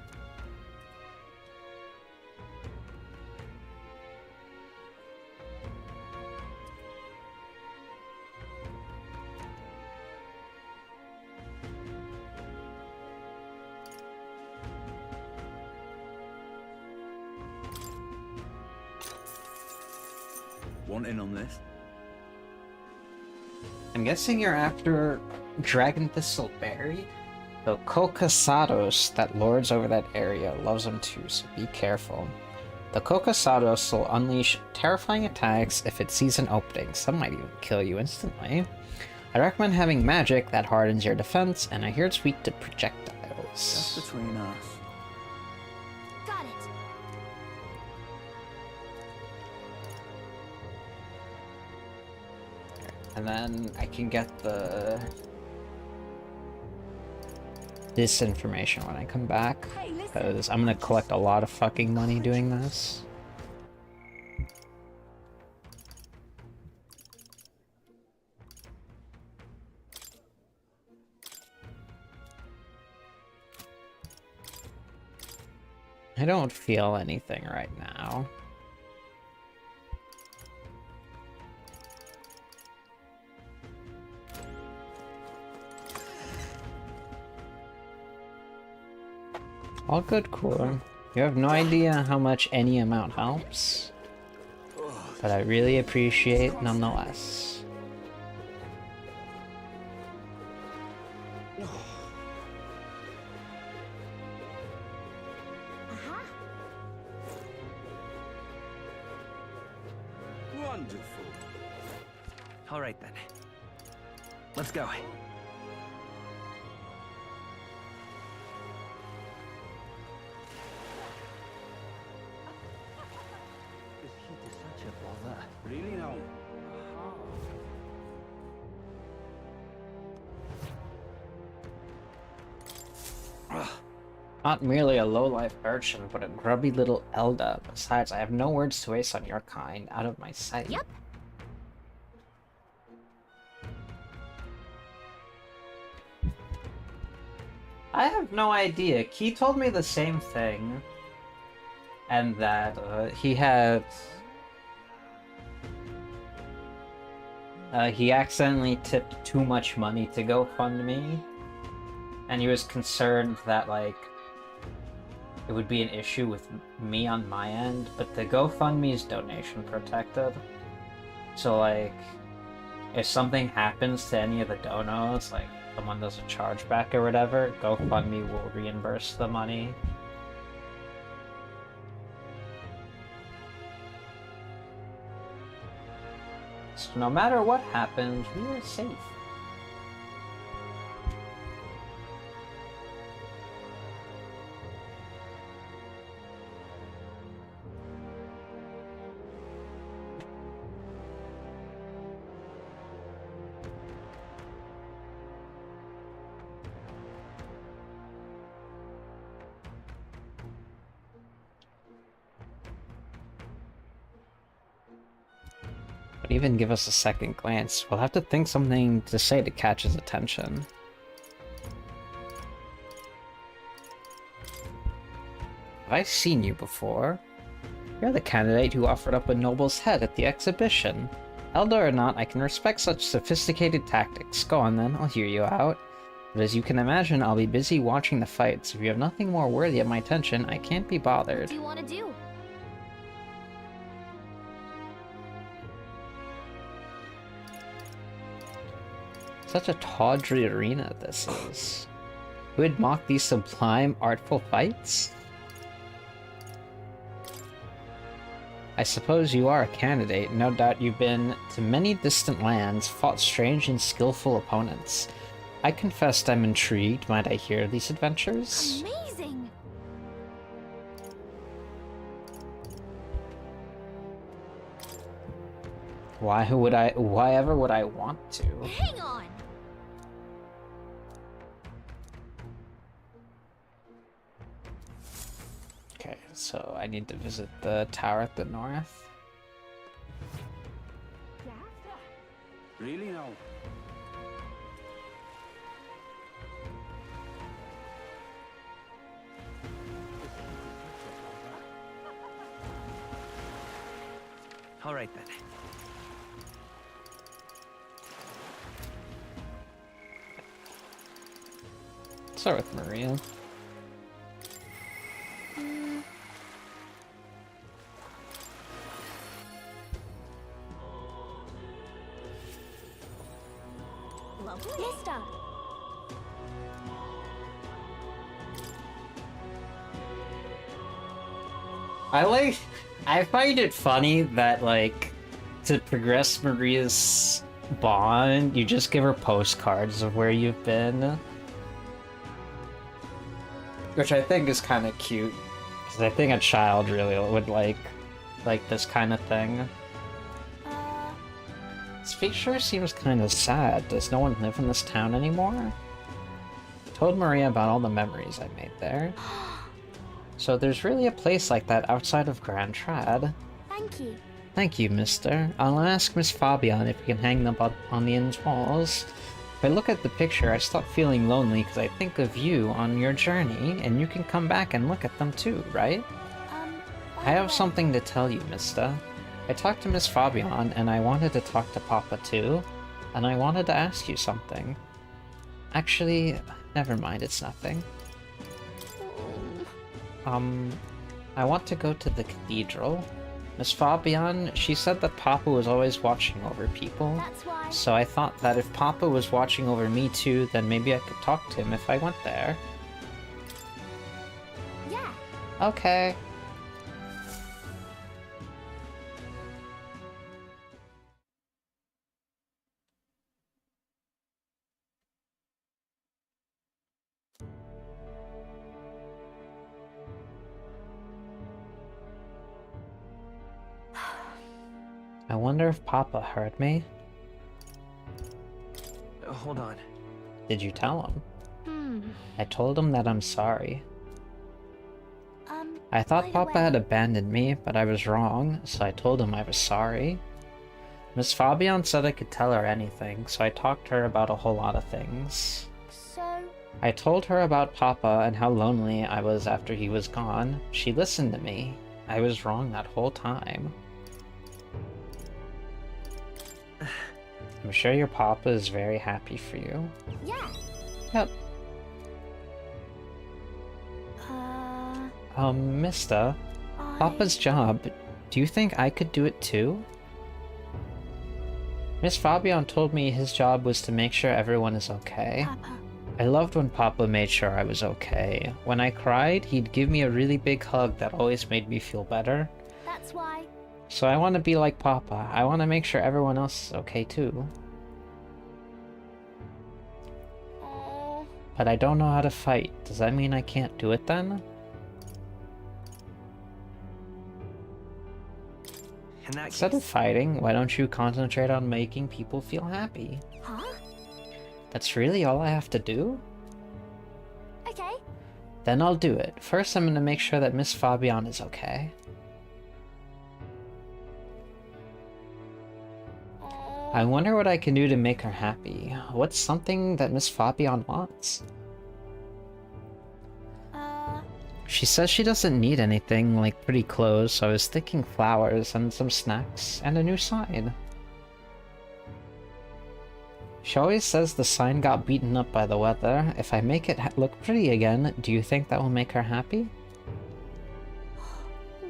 Want in on this? I'm guessing you're after Dragon Thistleberry? The Kokasados that lords over that area loves them too, so be careful. The Kokasados will unleash terrifying attacks if it sees an opening. Some might even kill you instantly. I recommend having magic that hardens your defense, and I hear it's weak to projectiles. Just between us. Got it. And then I can get this information when I come back, because I'm gonna collect a lot of fucking money doing this. I don't feel anything right now. All good, cool. You have no idea how much any amount helps, but I really appreciate nonetheless. Wonderful. All right then. Let's go. Really now? Not merely a low-life urchin, but a grubby little Elda. Besides, I have no words to waste on your kind. Out of my sight. Yep. I have no idea. Key told me the same thing. and that he accidentally tipped too much money to GoFundMe, and he was concerned that, like, it would be an issue with me on my end, but the GoFundMe is donation protected. So, like, if something happens to any of the donos, like, someone does a chargeback or whatever, GoFundMe will reimburse the money. So no matter what happens, we are safe. But even give us a second glance, we'll have to think something to say to catch his attention. Have I seen you before? You're the candidate who offered up a noble's head at the exhibition. Elder or not, I can respect such sophisticated tactics. Go on then, I'll hear you out. But as you can imagine, I'll be busy watching the fights. If you have nothing more worthy of my attention, I can't be bothered. What do you want to do? Such a tawdry arena this is. Who would mock these sublime, artful fights? I suppose you are a candidate. No doubt you've been to many distant lands, fought strange and skillful opponents. I confess I'm intrigued. Might I hear of these adventures? Amazing! Why ever would I want to? Hang on! Okay, so I need to visit the tower at the north. Really now? All right then. Start with Maria. Mister. I find it funny that, like, to progress Maria's bond, you just give her postcards of where you've been. Which I think is kind of cute, because I think a child really would like this kind of thing. This feature seems kind of sad. Does no one live in this town anymore? I told Maria about all the memories I made there. So there's really a place like that outside of Grand Trad. Thank you. Thank you, mister. I'll ask Miss Fabian if we can hang them up on the inn's walls. If I look at the picture, I stop feeling lonely because I think of you on your journey, and you can come back and look at them too, right? I have something to tell you, mister. I talked to Miss Fabian, and I wanted to talk to Papa too, and I wanted to ask you something. Actually, never mind, it's nothing. I want to go to the cathedral. Miss Fabian, she said that Papa was always watching over people. That's why. So I thought that if Papa was watching over me too, then maybe I could talk to him if I went there. Yeah. Okay. I wonder if Papa heard me. Hold on. Did you tell him? I told him that I'm sorry. I thought Papa had abandoned me, but I was wrong, so I told him I was sorry. Miss Fabian said I could tell her anything, so I talked to her about a whole lot of things. So? I told her about Papa and how lonely I was after he was gone. She listened to me. I was wrong that whole time. I'm sure your papa is very happy for you. Yeah. Yep. Mister, Papa's job, do you think I could do it too? Miss Fabian told me his job was to make sure everyone is okay. Papa. I loved when Papa made sure I was okay. When I cried, he'd give me a really big hug that always made me feel better. That's why. So I want to be like Papa. I want to make sure everyone else is okay too. But I don't know how to fight. Does that mean I can't do it then? Instead of fighting, why don't you concentrate on making people feel happy? Huh? That's really all I have to do? Okay. Then I'll do it. First, I'm gonna make sure that Miss Fabian is okay. I wonder what I can do to make her happy. What's something that Miss Fabian wants? She says she doesn't need anything like pretty clothes, so I was thinking flowers and some snacks and a new sign. She always says the sign got beaten up by the weather. If I make it look pretty again, do you think that will make her happy?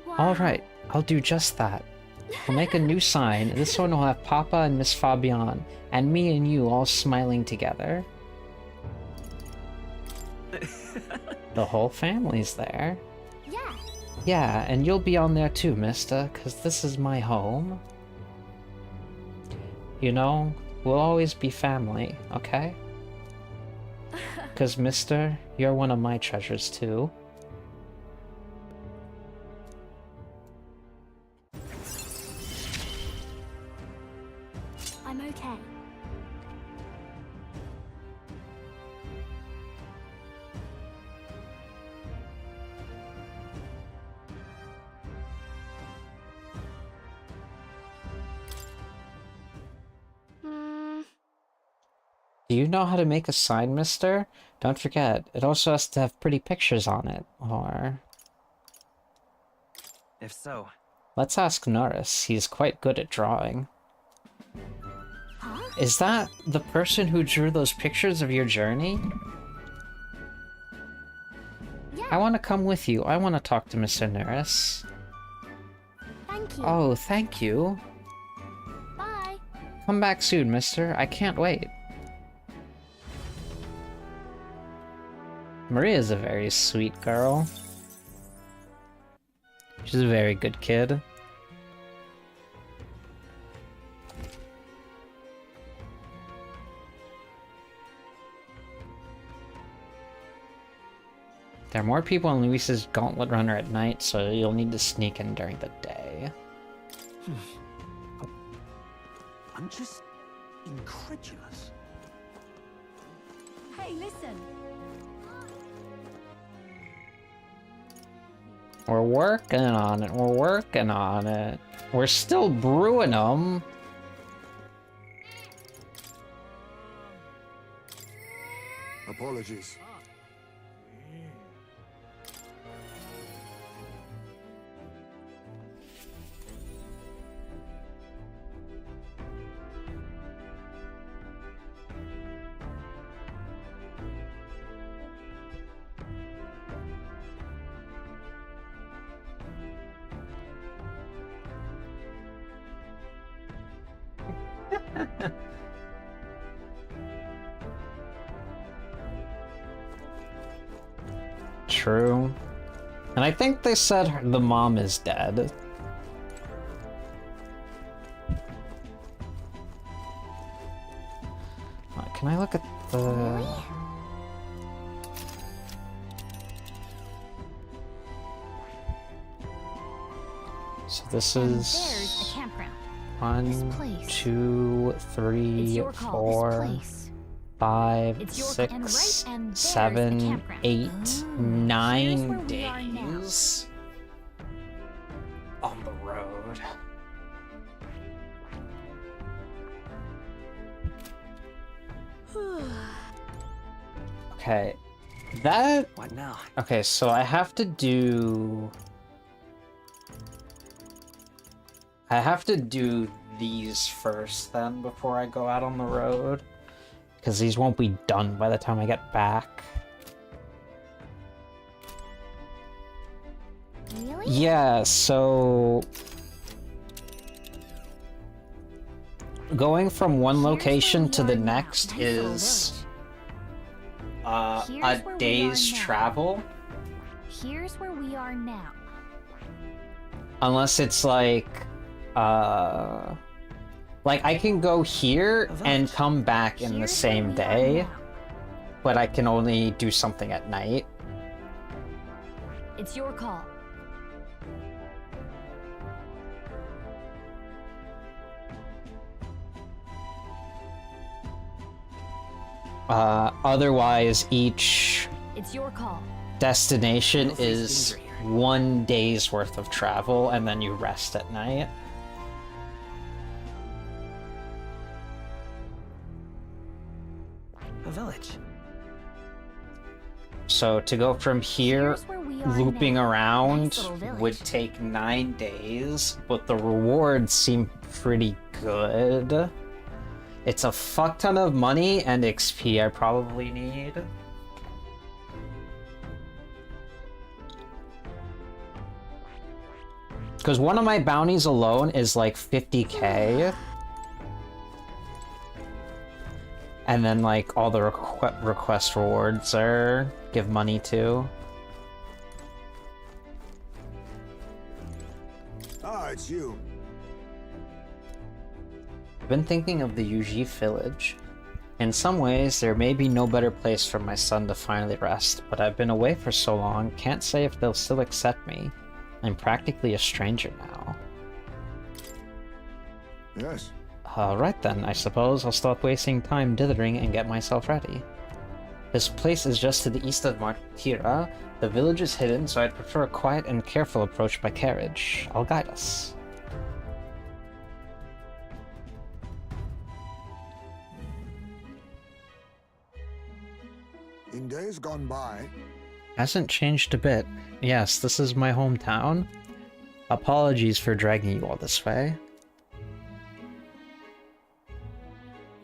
Wow. Alright, I'll do just that. We'll make a new sign. This one will have Papa and Miss Fabian, and me and you all smiling together. The whole family's there. Yeah. Yeah, and you'll be on there too, mister, 'cause this is my home. You know, we'll always be family, okay? 'Cause mister, you're one of my treasures too. I'm okay. Do you know how to make a sign, mister? Don't forget, it also has to have pretty pictures on it, or... If so... Let's ask Norris, he's quite good at drawing. Huh? Is that the person who drew those pictures of your journey? Yeah. I want to come with you. I want to talk to Mr. Norris. Thank you. Oh, thank you. Bye. Come back soon, mister. I can't wait. Maria's a very sweet girl. She's a very good kid. There are more people on Luis's Gauntlet Runner at night, so you'll need to sneak in during the day. I'm just incredulous. Hey, listen. We're working on it, we're working on it. We're still brewing them. Apologies. True. And I think they said the mom is dead. Can I look at the... So this And is... there's a campground. 1, place. 2, 3, It's your call, 4, this place. 5, It's your 6, and right, and there's the 7, campground. 8, Here's 9 where we are now. days on the road. Okay, that... What now? Okay, so I have to do... I have to do these first then before I go out on the road. Because these won't be done by the time I get back. Really? Yeah, so... going from one location to the next is... a day's travel. Here's where we are now. Unless it's like I can go here and come back in the same day, but I can only do something at night. It's your call. Otherwise, each It's your call. destination is 1 day's worth of travel, and then you rest at night. A village. So to go from here, looping around, little would take 9 days, but the rewards seem pretty good. It's a fuck ton of money and XP I probably need. Because one of my bounties alone is like 50k. And then like all the request rewards are give money to. Ah, it's you. I've been thinking of the Yuji village. In some ways, there may be no better place for my son to finally rest, but I've been away for so long, can't say if they'll still accept me. I'm practically a stranger now. Yes. Alright then, I suppose I'll stop wasting time dithering and get myself ready. This place is just to the east of Martira. The village is hidden, so I'd prefer a quiet and careful approach by carriage. I'll guide us. In days gone by, Hasn't changed a bit. Yes, this is my hometown. Apologies for dragging you all this way.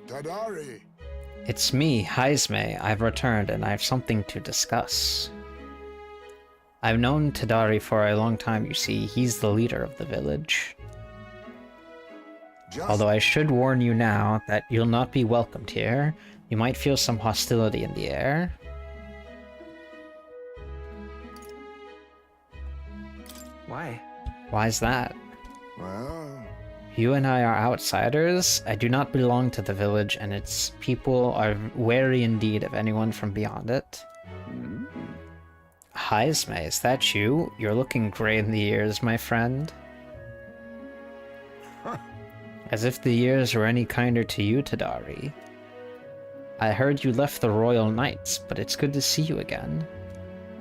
Tadari. It's me, Haizme. I've returned and I have something to discuss. I've known Tadari for a long time, you see. He's the leader of the village. Although I should warn you now that you'll not be welcomed here. You might feel some hostility in the air. Why? Why's that? Well, You and I are outsiders. I do not belong to the village, and its people are wary indeed of anyone from beyond it. Haizme, is that you? You're looking gray in the ears, my friend. As if the years were any kinder to you, Tadari. I heard you left the Royal Knights, but it's good to see you again.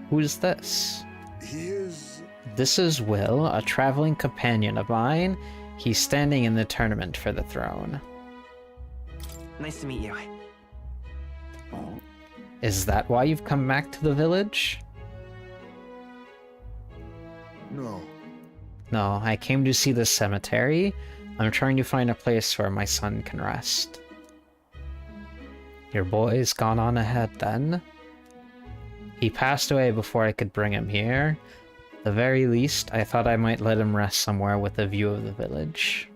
Who's this? he is... This is Will, a traveling companion of mine. He's standing in the tournament for the throne. Nice to meet you. Is that why you've come back to the village? No. No, I came to see the cemetery. I'm trying to find a place where my son can rest. Your boy's gone on ahead then? He passed away before I could bring him here. At the very least, I thought I might let him rest somewhere with a view of the village.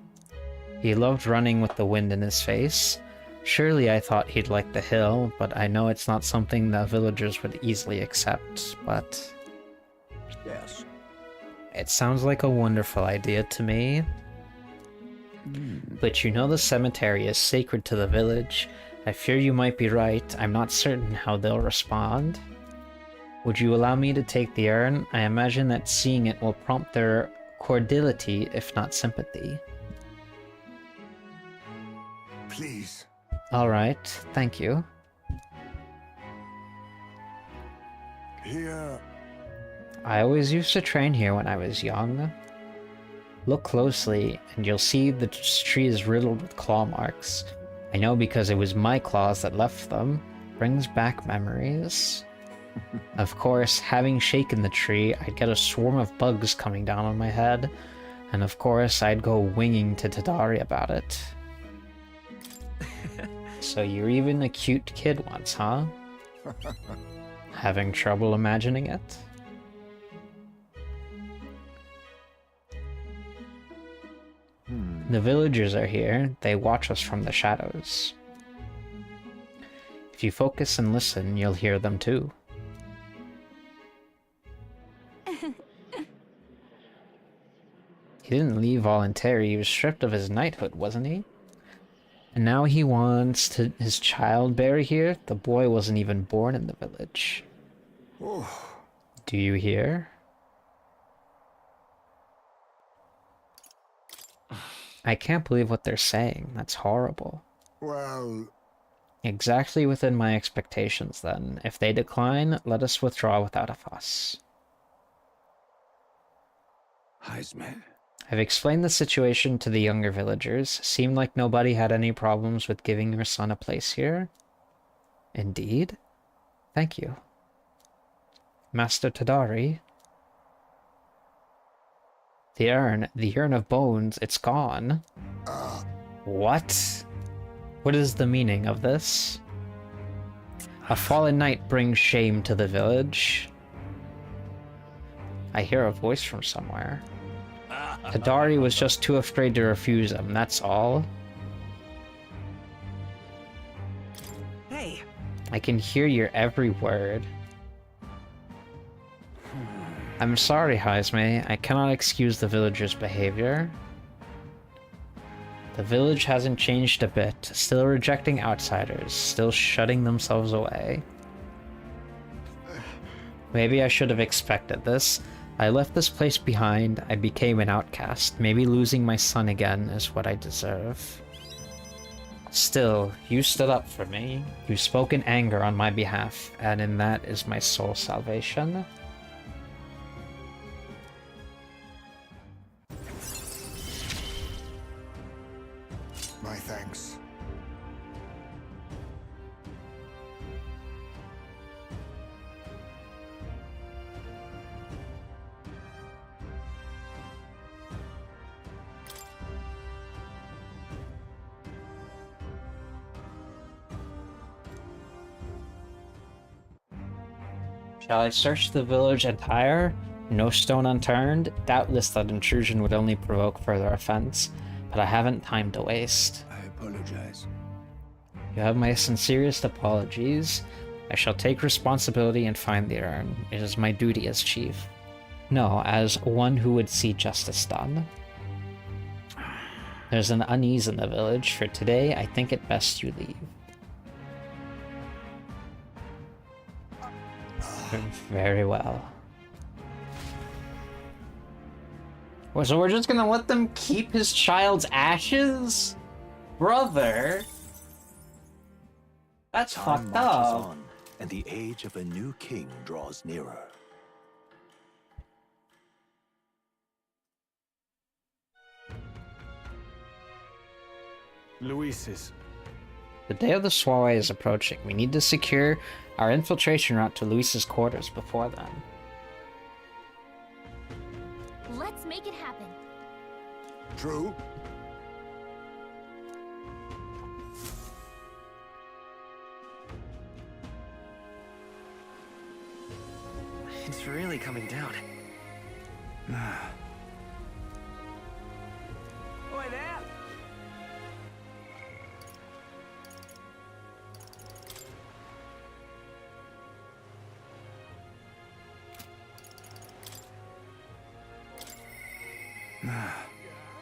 He loved running with the wind in his face. Surely I thought he'd like the hill, but I know it's not something the villagers would easily accept, but... Yes. It sounds like a wonderful idea to me. But you know the cemetery is sacred to the village. I fear you might be right. I'm not certain how they'll respond. Would you allow me to take the urn? I imagine that seeing it will prompt their cordiality, if not sympathy. Please. Alright, thank you. Here... I always used to train here when I was young. Look closely, and you'll see the tree is riddled with claw marks. I know because it was my claws that left them. Brings back memories. Of course, having shaken the tree, I'd get a swarm of bugs coming down on my head. And of course, I'd go winging to Tadari about it. So you're even a cute kid once, huh? Having trouble imagining it? The villagers are here. They watch us from the shadows. If you focus and listen, you'll hear them too. He didn't leave voluntarily. He was stripped of his knighthood, wasn't he? And now he wants his child bury here? The boy wasn't even born in the village. Do you hear? I can't believe what they're saying. That's horrible. Well... Exactly within my expectations, then. If they decline, let us withdraw without a fuss. Heisman. I've explained the situation to the younger villagers. Seemed like nobody had any problems with giving your son a place here. Indeed? Thank you. Master Tadari? The urn of bones, it's gone. What? What is the meaning of this? A fallen knight brings shame to the village. I hear a voice from somewhere. Tadari was just too afraid to refuse him, that's all. Hey! I can hear your every word. I'm sorry, Heisme. I cannot excuse the villagers' behavior. The village hasn't changed a bit, still rejecting outsiders, still shutting themselves away. Maybe I should have expected this. I left this place behind, I became an outcast. Maybe losing my son again is what I deserve. Still, you stood up for me. You spoke in anger on my behalf, and in that is my soul's salvation. My thanks. Shall I search the village entire? No stone unturned? Doubtless that intrusion would only provoke further offense, but I haven't time to waste. I apologize. You have my sincerest apologies. I shall take responsibility and find the urn. It is my duty as chief. No, as one who would see justice done. There's an unease in the village. For today, I think it best you leave. Very well. Well, so we're just gonna let them keep his child's ashes? Brother! That's Time fucked marches up. on, and the age of a new king draws nearer. Luis's. The day of the soiree is approaching. We need to secure our infiltration route to Luis's quarters before then. Let's make it happen. True. It's really coming down. Oi there!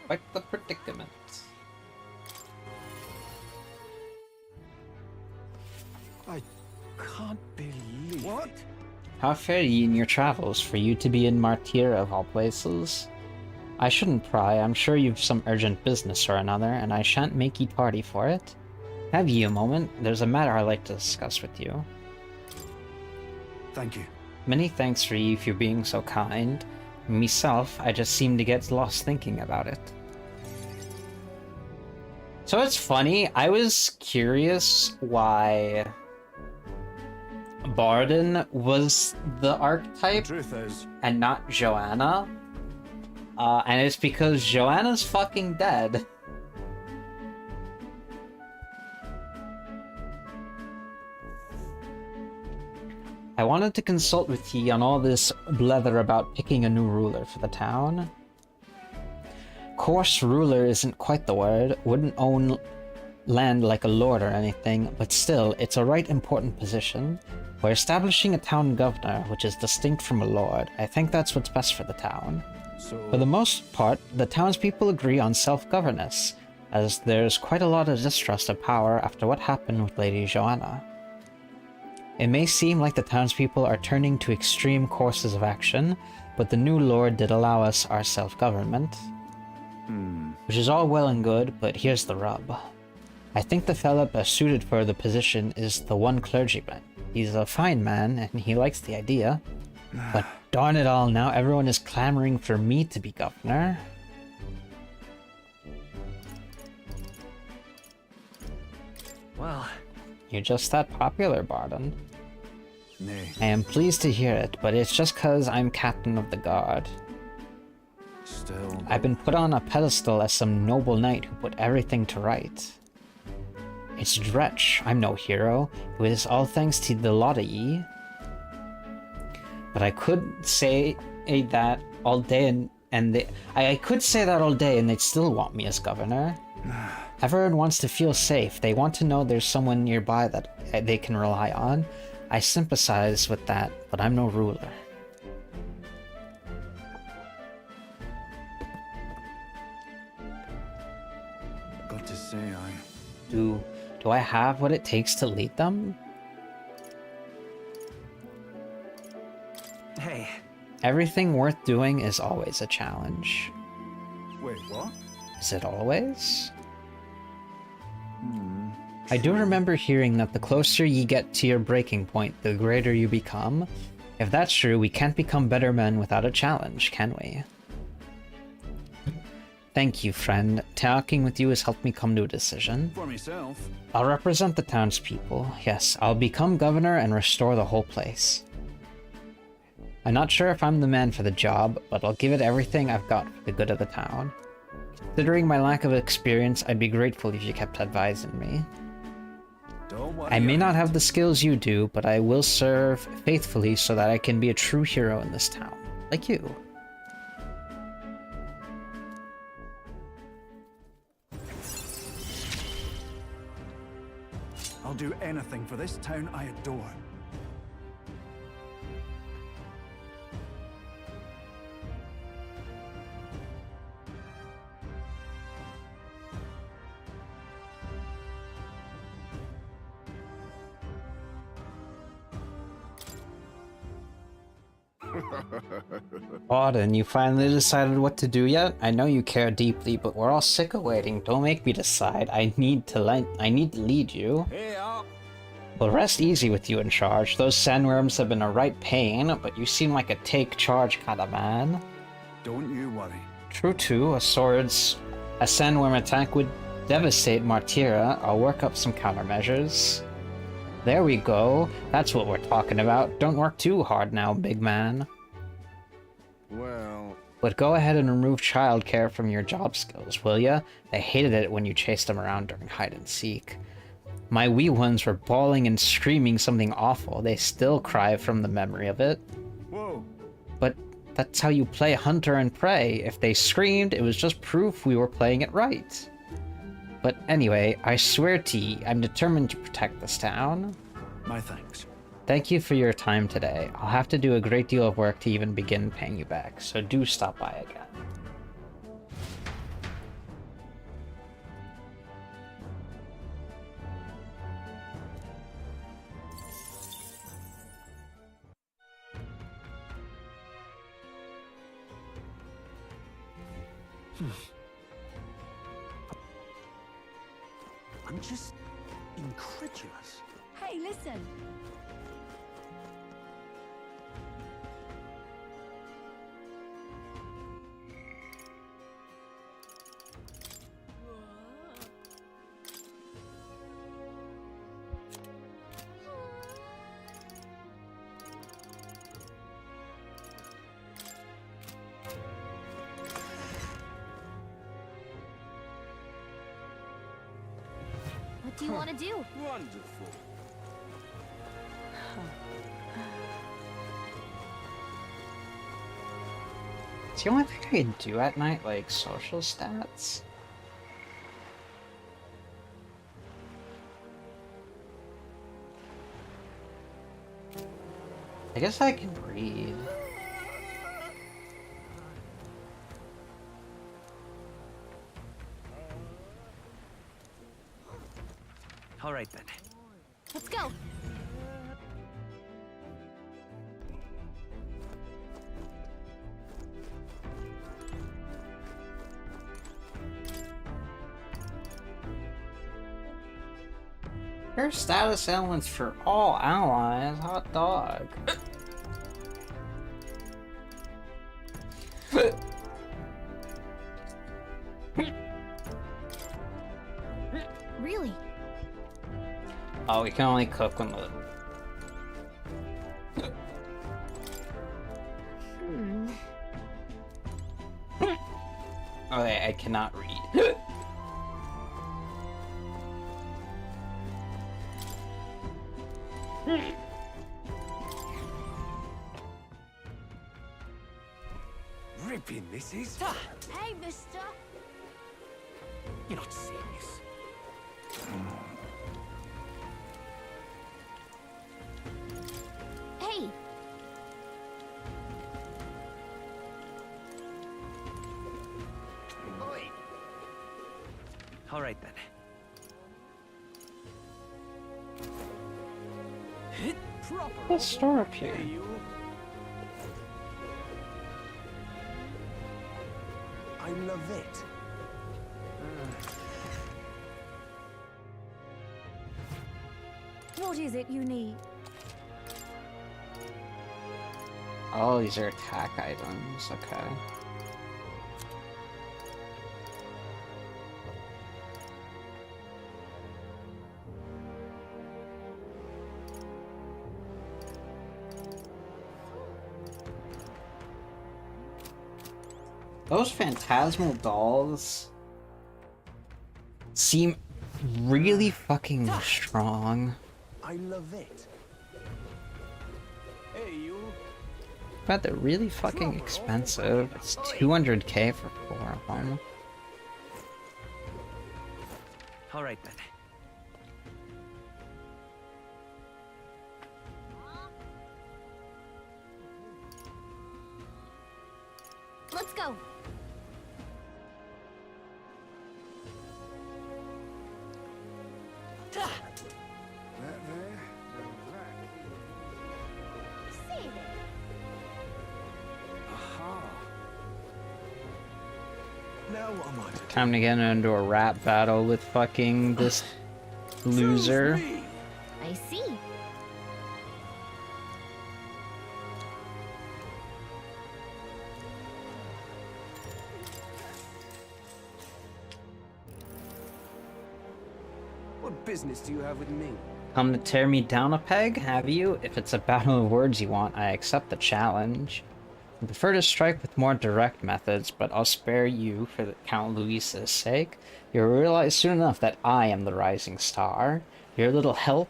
Quite the predicament. I can't believe What? it. How fare ye in your travels for you to be in Martyr of all places? I shouldn't pry, I'm sure you've some urgent business or another, and I shan't make ye tardy for it. Have ye a moment? There's a matter I'd like to discuss with you. Thank you. Many thanks for ye for being so kind. Myself, I just seem to get lost thinking about it. So it's funny, I was curious why Barden was the archetype The truth is, and not Joanna. And it's because Joanna's fucking dead. I wanted to consult with ye on all this blether about picking a new ruler for the town. Course ruler isn't quite the word, wouldn't own land like a lord or anything, but still, it's a right important position. We're establishing a town governor, which is distinct from a lord. I think that's what's best for the town. For the most part, the townspeople agree on self-governance, as there's quite a lot of distrust of power after what happened with Lady Joanna. It may seem like the townspeople are turning to extreme courses of action, but the new lord did allow us our self-government. Which is all well and good, but here's the rub. I think the fella best suited for the position is the one clergyman. He's a fine man, and he likes the idea. But darn it all, now everyone is clamoring for me to be governor. Well... You're just that popular, Barton. Nay. I am pleased to hear it, but it's just 'cause I'm captain of the guard. Still... I've been put on a pedestal as some noble knight who put everything to right. It's Dretch, I'm no hero. It was all thanks to the lot of ye. But I could say that all day I could say that all day and they'd still want me as governor. Everyone wants to feel safe. They want to know there's someone nearby that they can rely on. I sympathize with that, but I'm no ruler. Got to say, Do I have what it takes to lead them? Hey. Everything worth doing is always a challenge. Wait, what? Is it always? I do remember hearing that the closer you get to your breaking point, the greater you become. If that's true, we can't become better men without a challenge, can we? Thank you, friend. Talking with you has helped me come to a decision. For myself. I'll represent the townspeople. Yes, I'll become governor and restore the whole place. I'm not sure if I'm the man for the job, but I'll give it everything I've got for the good of the town. Considering my lack of experience, I'd be grateful if you kept advising me. I may not have the skills you do, but I will serve faithfully so that I can be a true hero in this town, like you. I'll do anything for this town I adore. Auden, you finally decided what to do yet? I know you care deeply, but we're all sick of waiting. Don't make me decide. I need to lead you. Well, rest easy with you in charge. Those sandworms have been a right pain, but you seem like a take charge kind of man. Don't you worry. True too, a sandworm attack would devastate Martira. I'll work up some countermeasures. There we go. That's what we're talking about. Don't work too hard now, big man. Well... But go ahead and remove childcare from your job skills, will ya? They hated it when you chased them around during hide and seek. My wee ones were bawling and screaming something awful. They still cry from the memory of it. Whoa. But that's how you play hunter and prey. If they screamed, it was just proof we were playing it right. But anyway, I swear to ye, I'm determined to protect this town. My thanks. Thank you for your time today. I'll have to do a great deal of work to even begin paying you back, so do stop by again. I'm just incredulous. Hey, listen! What do you want to do? Wonderful. It's the only thing I can do at night, like social stats. I guess I can read. All right then. Let's go. There's status elements for all allies. Hot dog. Really? Oh, we can only cook when the... Okay, I cannot read. Ripping, this is. Hey, mister. You're not serious. Hey! All right then. Let's store up here. I love it. What is it you need? Oh, these are attack items. Okay. Those phantasmal dolls seem really fucking strong. I love it. Hey, you. But they're really fucking expensive. It's 200k for 4 of them. All right then. Let's go. Time to get into a rap battle with fucking this loser. I see. What business do you have with me? Come to tear me down a peg, have you? If it's a battle of words you want, I accept the challenge. I prefer to strike with more direct methods, but I'll spare you for the Count Luis's sake. You'll realize soon enough that I am the rising star. Your little help,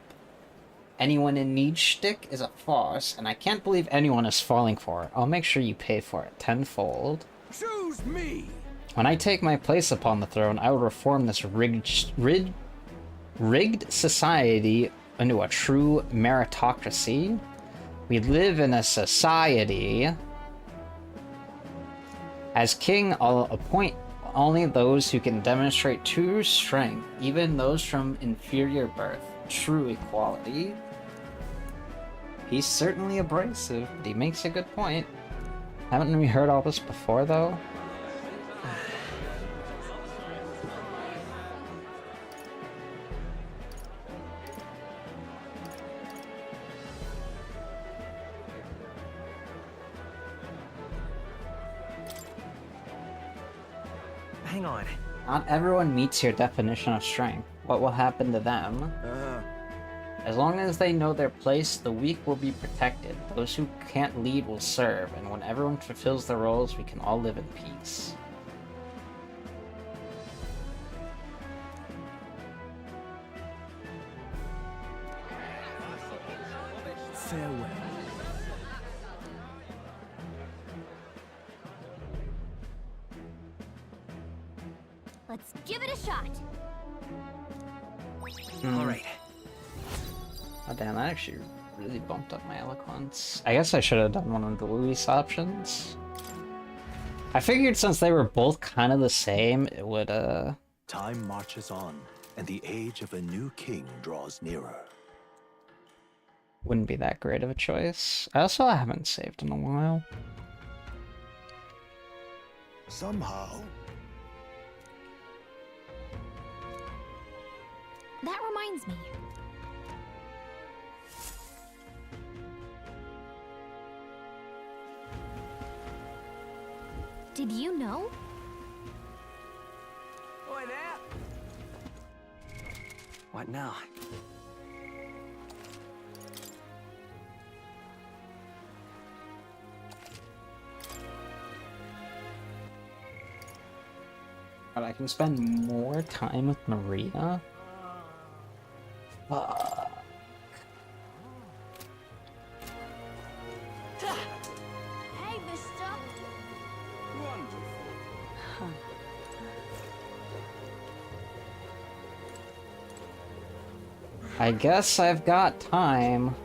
anyone in need shtick, is a farce, and I can't believe anyone is falling for it. I'll make sure you pay for it tenfold. Choose me! When I take my place upon the throne, I will reform this rigged society into a true meritocracy. We live in a society. As king, I'll appoint only those who can demonstrate true strength, even those from inferior birth. True equality. He's certainly abrasive, but he makes a good point. Haven't we heard all this before, though? Hang on. Not everyone meets your definition of strength. What will happen to them? As long as they know their place, the weak will be protected. Those who can't lead will serve, and when everyone fulfills their roles, we can all live in peace. Farewell. Let's give it a shot. All right. Oh damn, that actually really bumped up my eloquence. I guess I should have done one of the Luis options. I figured since they were both kind of the same, it would Time marches on, and the age of a new king draws nearer. wouldn't be that great of a choice. I also haven't saved in a while. Somehow, That reminds me. Did you know? Oi there! What now? But I can spend more time with Maria. Hey, mister. I guess I've got time.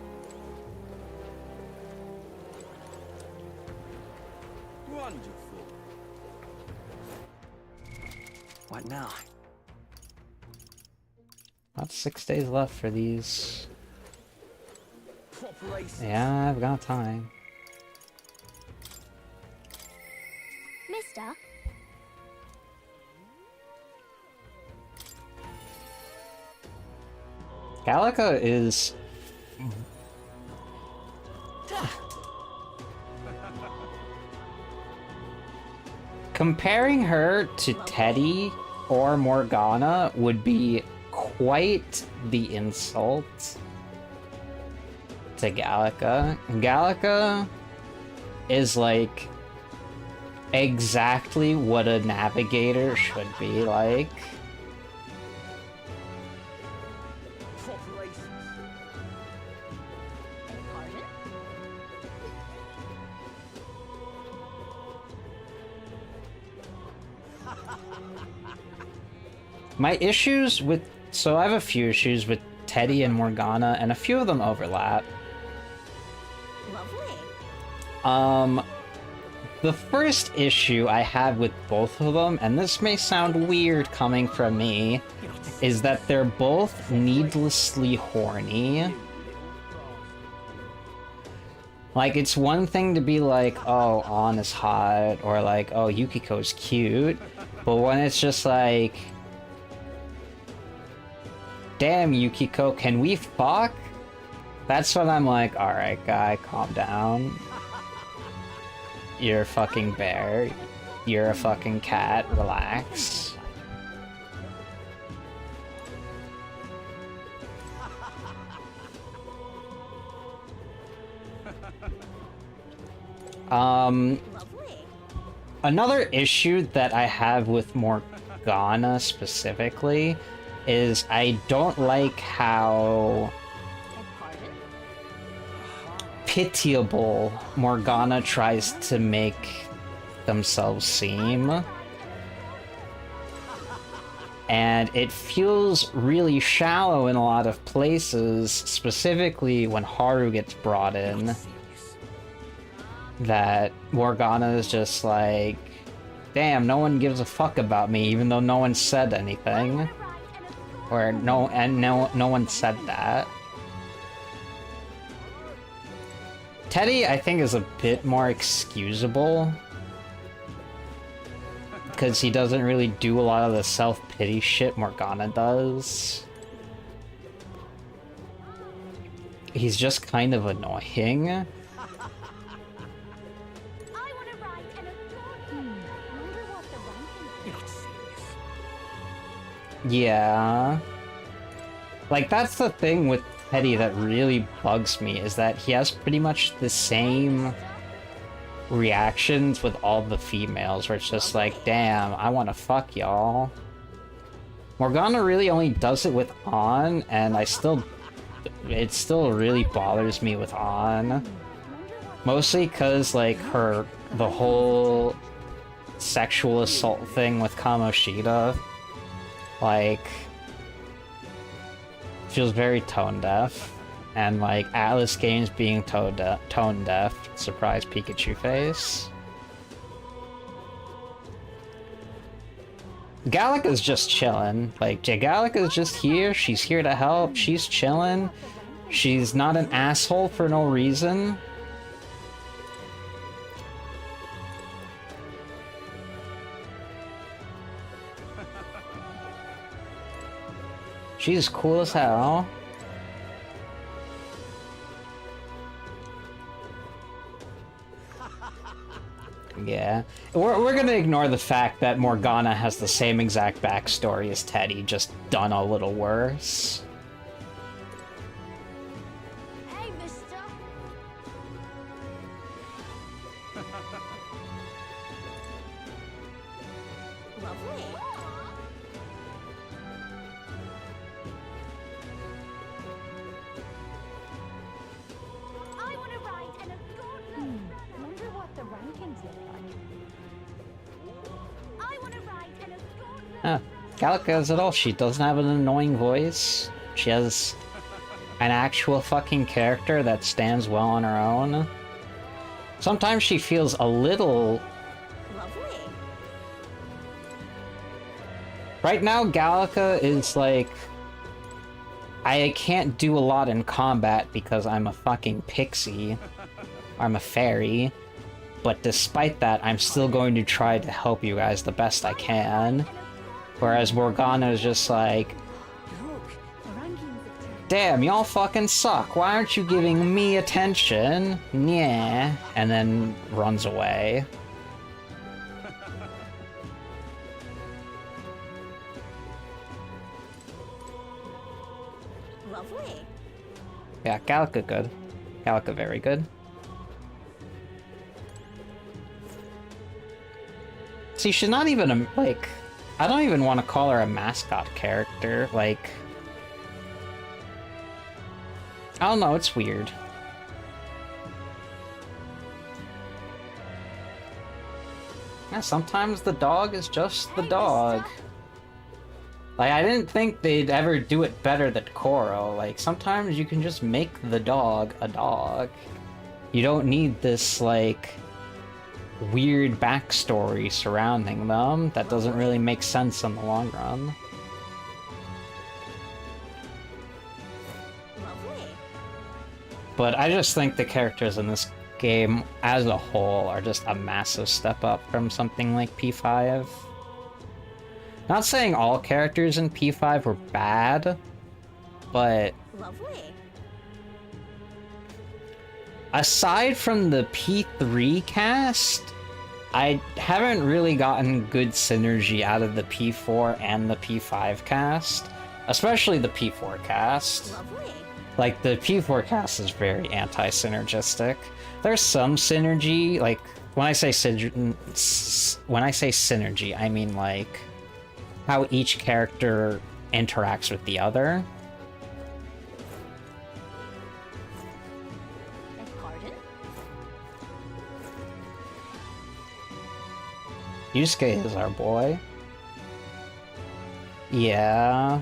Wonderful. What now? About 6 days left for these. Yeah, I've got time. Mister? Gallica is... Comparing her to Teddy or Morgana would be quite the insult to Gallica. Gallica is like exactly what a navigator should be like. My issues with... So I have a few issues with Teddy and Morgana, and a few of them overlap. The first issue I have with both of them, and this may sound weird coming from me, is that they're both needlessly horny. Like, it's one thing to be like, oh, An is hot, or like, oh, Yukiko's cute, but when it's just like... Damn, Yukiko, can we fuck? That's when I'm like, alright, guy, calm down. You're a fucking bear. You're a fucking cat. Relax. Another issue that I have with Morgana specifically is I don't like how pitiable Morgana tries to make themselves seem. And it feels really shallow in a lot of places, specifically when Haru gets brought in. That Morgana is just like, damn, no one gives a fuck about me, even though no one said anything. Or no one said that. Teddy, I think, is a bit more excusable. Because he doesn't really do a lot of the self-pity shit Morgana does. He's just kind of annoying. Yeah. Like, that's the thing with Teddy that really bugs me, is that he has pretty much the same reactions with all the females, where it's just like, damn, I want to fuck y'all. Morgana really only does it with An, and I still it still really bothers me with An. Mostly because, like, the whole sexual assault thing with Kamoshida, like, feels very tone deaf. And, like, Atlas Games being tone deaf, surprise Pikachu face. Gallica's just chilling. Like, Gallica's just here. She's here to help. She's chilling. She's not an asshole for no reason. She's cool as hell. Yeah. We're gonna ignore the fact that Morgana has the same exact backstory as Teddy, just done a little worse. Hey, mister. Lovely. I want to ride in a gauntlet. Wonder what the rankings look like. I want to ride in a gauntlet. Gallica has it all. She doesn't have an annoying voice. She has an actual fucking character that stands well on her own. Sometimes she feels a little... Lovely. Right now, Gallica is like... I can't do a lot in combat because I'm a fucking pixie. I'm a fairy. But despite that, I'm still going to try to help you guys the best I can. Whereas Morgana is just like... Damn, y'all fucking suck. Why aren't you giving me attention? Yeah. And then runs away. Lovely. Yeah, Gallica good. Gallica very good. See, she's not even a, like... I don't even want to call her a mascot character, like... I don't know, it's weird. Yeah, sometimes the dog is just the dog. Like, I didn't think they'd ever do it better than Koro. Like, sometimes you can just make the dog a dog. You don't need this, like, weird backstory surrounding them that doesn't really make sense in the long run. But I just think the characters in this game as a whole are just a massive step up from something like P5. Not saying all characters in P5 were bad, but Lovely. aside from the P3 cast, I haven't really gotten good synergy out of the P4 and the P5 cast, especially the P4 cast. Lovely. Like, the P4 cast is very anti-synergistic. There's some synergy, like, when I say synergy, I mean, like, how each character interacts with the other. Pardon? Yusuke is our boy. Yeah.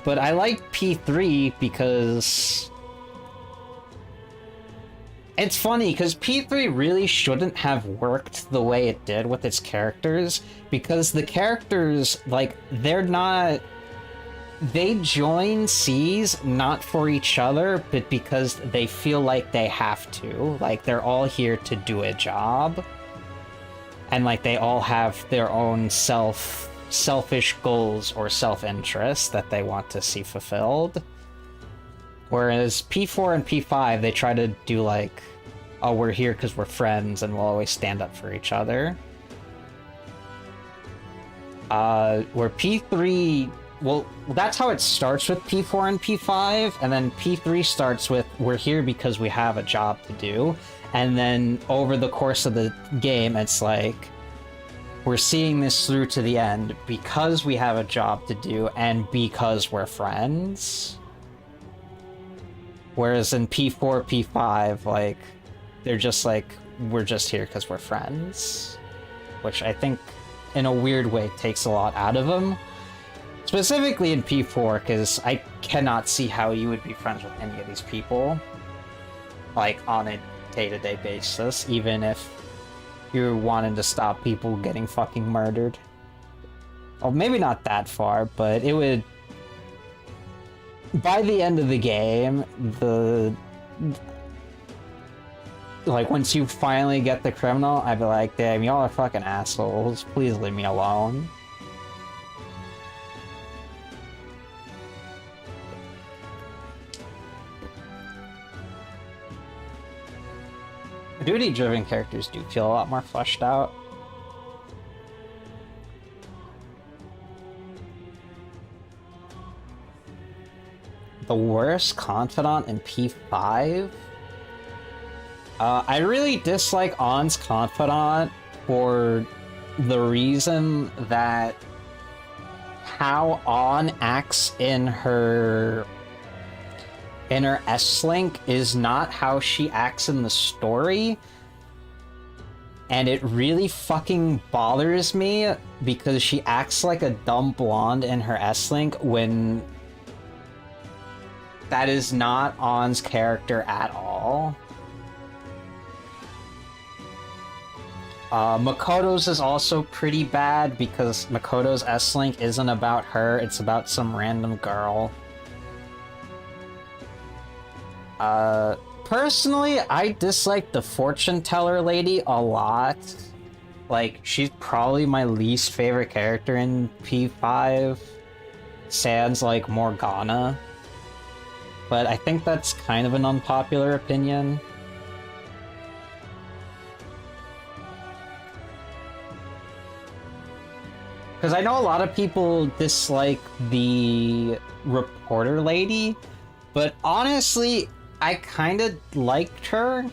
But I like P3 because... It's funny, because P3 really shouldn't have worked the way it did with its characters, because the characters, like, they're not... They join C's not for each other, but because they feel like they have to. Like, they're all here to do a job. And, like, they all have their own selfish goals or self-interests that they want to see fulfilled. Whereas P4 and P5, they try to do like, oh, we're here because we're friends and we'll always stand up for each other. Where P3, well, that's how it starts with P4 and P5, and then P3 starts with, we're here because we have a job to do. And then over the course of the game, it's like, we're seeing this through to the end because we have a job to do and because we're friends. Whereas in P4, P5, like, they're just like, we're just here because we're friends. Which I think, in a weird way, takes a lot out of them. Specifically in P4, because I cannot see how you would be friends with any of these people. Like, on a day-to-day basis, even if you're wanting to stop people getting fucking murdered. Well, maybe not that far, but it would... By the end of the game, like, once you finally get the criminal, I'd be like, damn, y'all are fucking assholes. Please leave me alone. Duty-driven characters do feel a lot more fleshed out. The worst confidant in P5? I really dislike On's confidant for the reason that how On acts in her S-Link is not how she acts in the story. And it really fucking bothers me because she acts like a dumb blonde in her S-Link when that is not On's character at all. Makoto's is also pretty bad because Makoto's S-Link isn't about her, it's about some random girl. Personally, I dislike the fortune teller lady a lot. Like, she's probably my least favorite character in P5. Sans, like, Morgana. But I think that's kind of an unpopular opinion. Because I know a lot of people dislike the reporter lady, but honestly, I kind of liked her.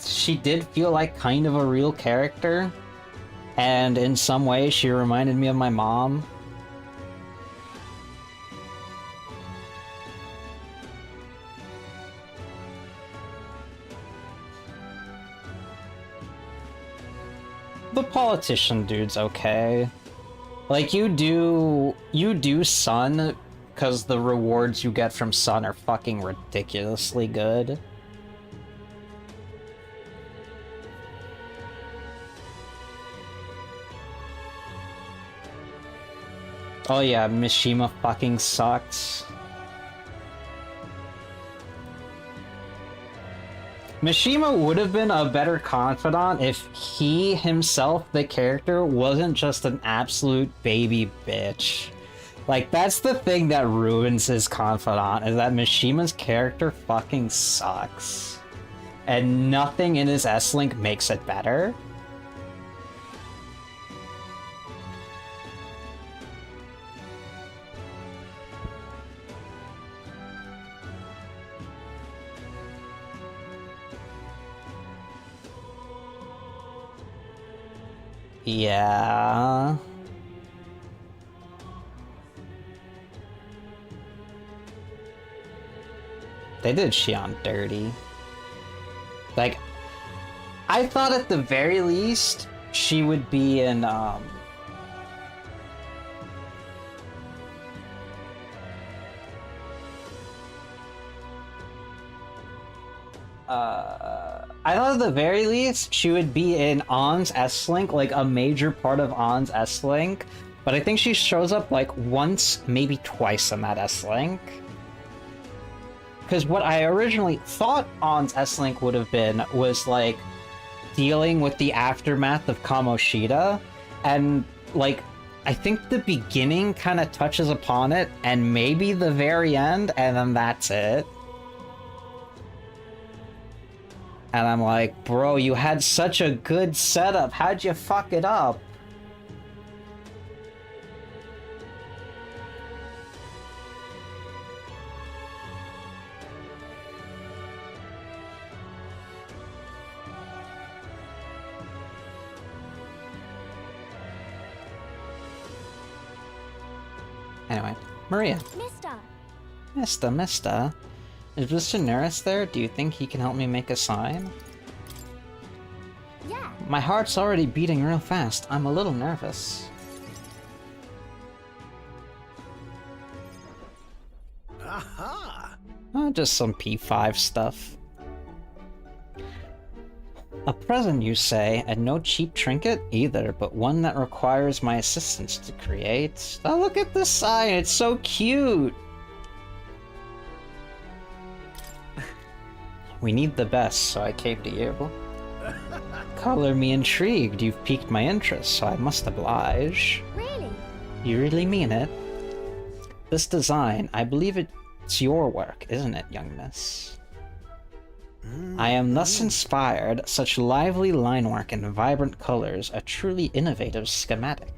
She did feel like kind of a real character, and in some ways she reminded me of my mom. The politician dude's okay. Like, you do Sun, because the rewards you get from Sun are fucking ridiculously good. Oh yeah, Mishima fucking sucks. Mishima would have been a better confidant if he himself, the character, wasn't just an absolute baby bitch. Like, that's the thing that ruins his confidant, is that Mishima's character fucking sucks. And nothing in his S-Link makes it better. Yeah. They did Shion dirty. Like, I thought at the very least she would be in, I thought at the very least she would be in On's S-Link, like a major part of On's S-Link, but I think she shows up like once, maybe twice in that S-Link. Because what I originally thought On's S-Link would have been was like dealing with the aftermath of Kamoshida, and like I think the beginning kind of touches upon it, and maybe the very end, and then that's it. And I'm like, bro, you had such a good setup. How'd you fuck it up? Anyway, Maria. Mister. Mister. Is Mr. Neris there? Do you think he can help me make a sign? Yeah. My heart's already beating real fast. I'm a little nervous. Aha! Oh, just some P5 stuff. A present, you say, and no cheap trinket either, but one that requires my assistance to create. Oh, look at this sign! It's so cute! We need the best, so I came to you. Color me intrigued. You've piqued my interest, so I must oblige. Really? You really mean it? This design, I believe it's your work, isn't it, young miss? I am thus inspired. Such lively line work and vibrant colors, a truly innovative schematic.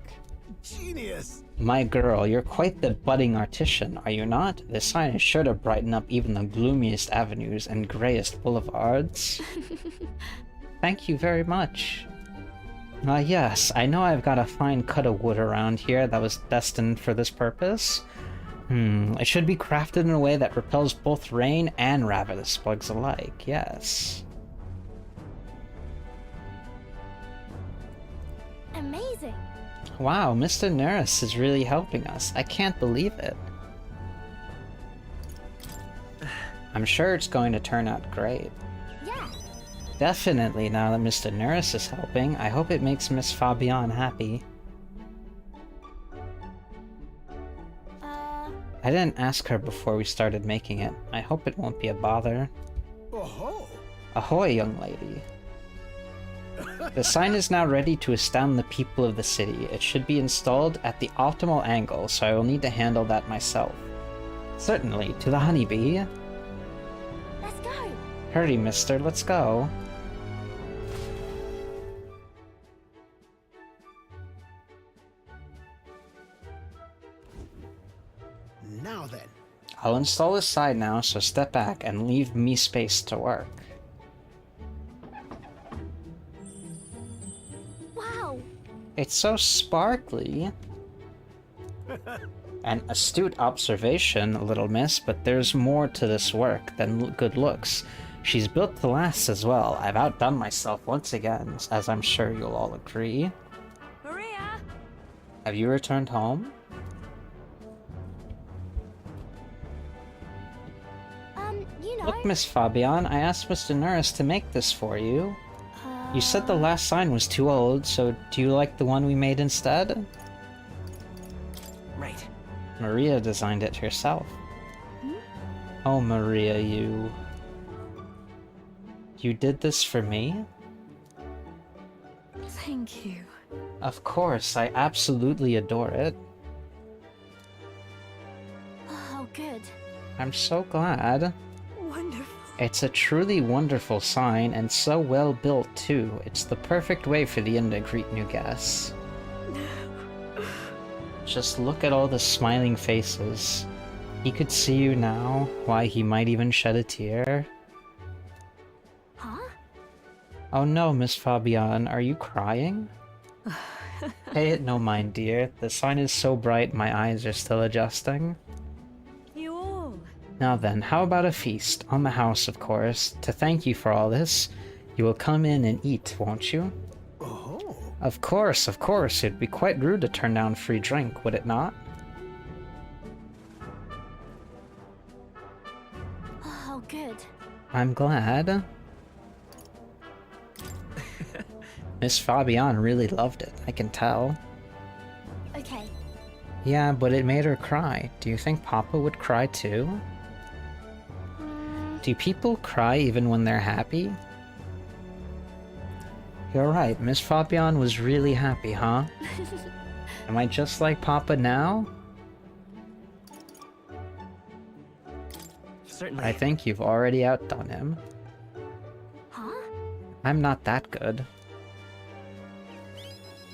Genius! My girl, you're quite the budding artisan, are you not? This sign is sure to brighten up even the gloomiest avenues and grayest boulevards. Thank you very much. Yes, I know I've got a fine cut of wood around here that was destined for this purpose. It should be crafted in a way that repels both rain and ravenous bugs alike, yes. Amazing. Wow, Mr. Neris is really helping us. I can't believe it. I'm sure it's going to turn out great. Yeah. Definitely, now that Mr. Neris is helping, I hope it makes Miss Fabian happy. I didn't ask her before we started making it. I hope it won't be a bother. Oh-ho. Ahoy, young lady. The sign is now ready to astound the people of the city. It should be installed at the optimal angle, so I will need to handle that myself. Certainly, to the honeybee. Let's go. Hurry, mister, let's go. Now then. I'll install this side now, so step back and leave me space to work. Wow. It's so sparkly. An astute observation, little miss, but there's more to this work than good looks. She's built to last as well. I've outdone myself once again, as I'm sure you'll all agree. Maria! Have you returned home? You know. Look, Miss Fabian, I asked Mr. Neris to make this for you. You said the last sign was too old, so do you like the one we made instead? Right. Maria designed it herself. Oh, Maria, you did this for me? Thank you. Of course, I absolutely adore it. Oh, good. I'm so glad. Wonderful. It's a truly wonderful sign, and so well built too. It's the perfect way for the inn to greet new guests. Just look at all the smiling faces. He could see you now. Why, he might even shed a tear. Huh? Oh no, Miss Fabian, are you crying? Pay it no mind, dear. The sign is so bright my eyes are still adjusting. You all. Now then, how about a feast? On the house, of course. To thank you for all this, you will come in and eat, won't you? Oh. Of course, of course. It'd be quite rude to turn down free drink, would it not? Oh, good. I'm glad. Miss Fabian really loved it, I can tell. Okay. Yeah, but it made her cry. Do you think Papa would cry too? Do people cry even when they're happy? You're right, Miss Fabian was really happy, huh? Am I just like Papa now? Certainly. I think you've already outdone him. Huh? I'm not that good.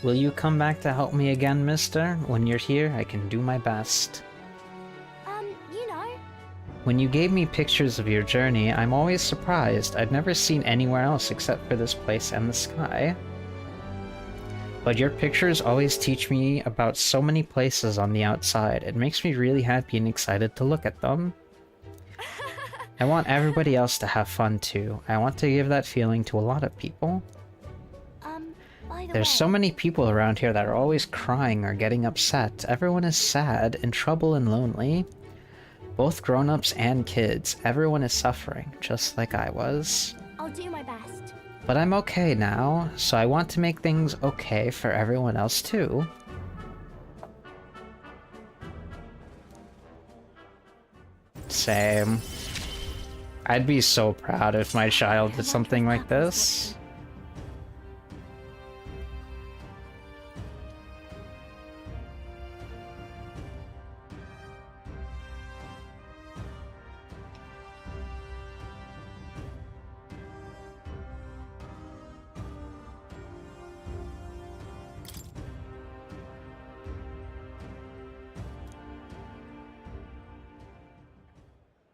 Will you come back to help me again, mister? When you're here, I can do my best. You know. When you gave me pictures of your journey, I'm always surprised. I'd never seen anywhere else except for this place and the sky. But your pictures always teach me about so many places on the outside. It makes me really happy and excited to look at them. I want everybody else to have fun too. I want to give that feeling to a lot of people. By the There's way, so many people around here that are always crying or getting upset. Everyone is sad, in trouble, and lonely. Both grown-ups and kids. Everyone is suffering, just like I was. I'll do my best. But I'm okay now, so I want to make things okay for everyone else too. Same. I'd be so proud if my child did something like this.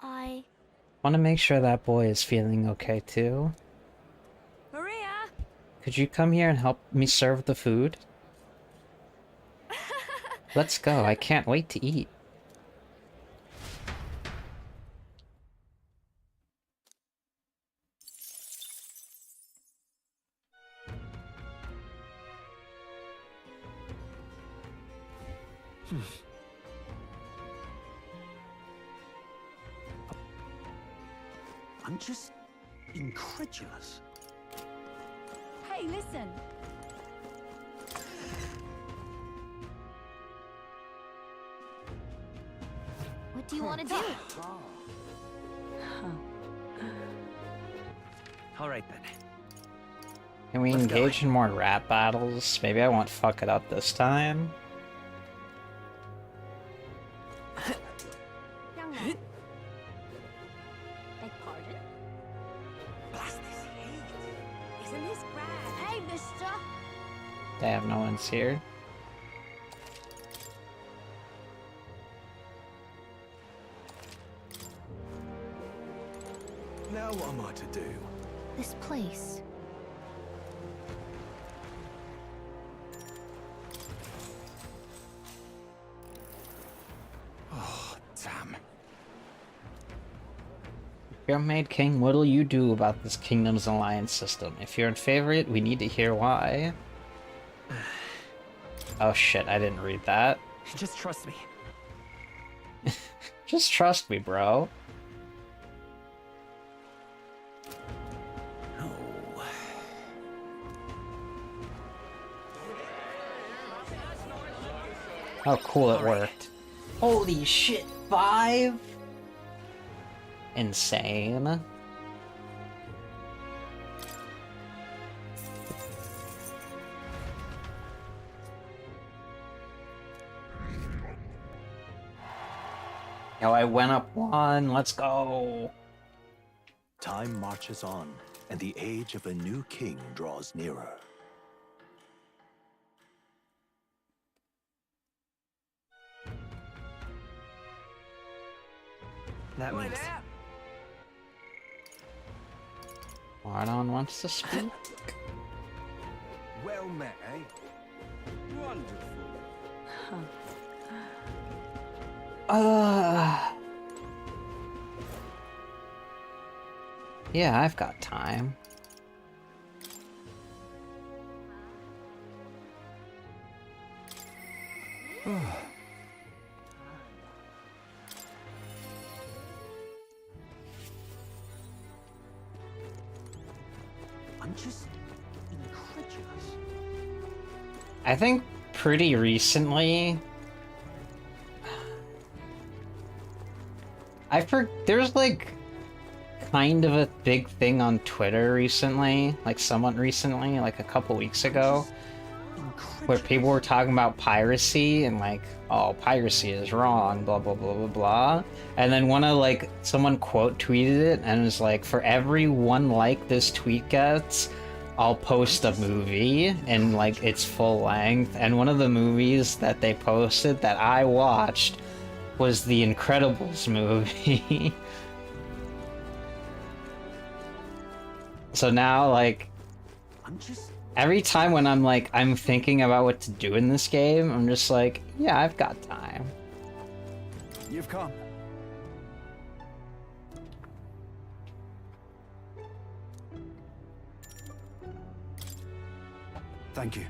I... Want to make sure that boy is feeling okay too. Maria! Could you come here and help me serve the food? Let's go, I can't wait to eat. I'm just incredulous. Hey, listen! What do you want to do? Alright then. Can we engage in more rap battles? Maybe I won't fuck it up this time. Young man. Beg pardon? Blast this heat. Isn't this grand? Hey, mister! Damn, no one's here. Now what am I to do? This place. Oh, damn. You're made king, what'll you do about this kingdom's alliance system? If you're in favor of it, we need to hear why. Oh shit, I didn't read that. Just trust me. Just trust me, bro. Oh, cool, it worked. Holy shit, 5? Insane. Yo, I went up 1, let's go. Time marches on, and the age of a new king draws nearer. That means... Mardon wants to speak. Well met, eh? Wonderful. Yeah, I've got time. I'm just incredulous. I think pretty recently, there's like kind of a big thing on Twitter recently, like somewhat recently, like a couple weeks ago, where people were talking about piracy and like, oh, piracy is wrong, blah, blah, blah, blah, blah. And then someone quote tweeted it and was like, for every 1 like this tweet gets, I'll post a movie in like its full length. And one of the movies that they posted that I watched was the Incredibles movie. So now, like, Every time when I'm thinking about what to do in this game, I'm just like, yeah, I've got time. You've come. Thank you.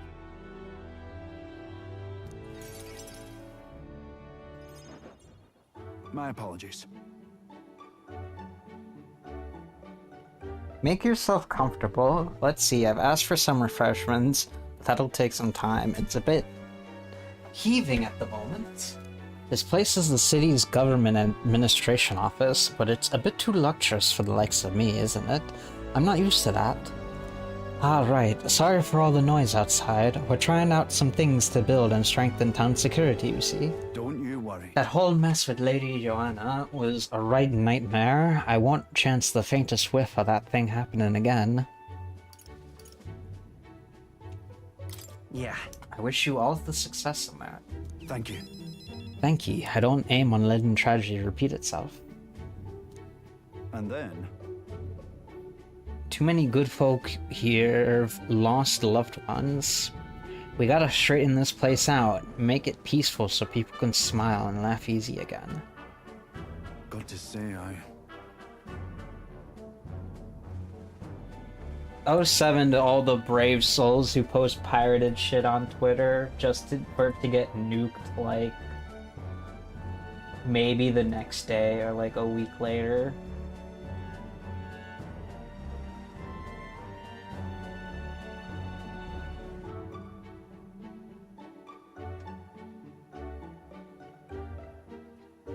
My apologies. Make yourself comfortable. Let's see, I've asked for some refreshments. That'll take some time. It's a bit heaving at the moment. This place is the city's government administration office, but it's a bit too luxurious for the likes of me, isn't it? I'm not used to that. Ah, right. Sorry for all the noise outside. We're trying out some things to build and strengthen town security, you see. Don't you worry. That whole mess with Lady Joanna was a right nightmare. I won't chance the faintest whiff of that thing happening again. Yeah. I wish you all the success in that. Thank you. Thank you. I don't aim on letting tragedy repeat itself. And then... Too many good folk here have lost loved ones. We gotta straighten this place out, make it peaceful so people can smile and laugh easy again. Got to say, Oh, 7 to all the brave souls who post pirated shit on Twitter just for it to get nuked, like, maybe the next day or like a week later.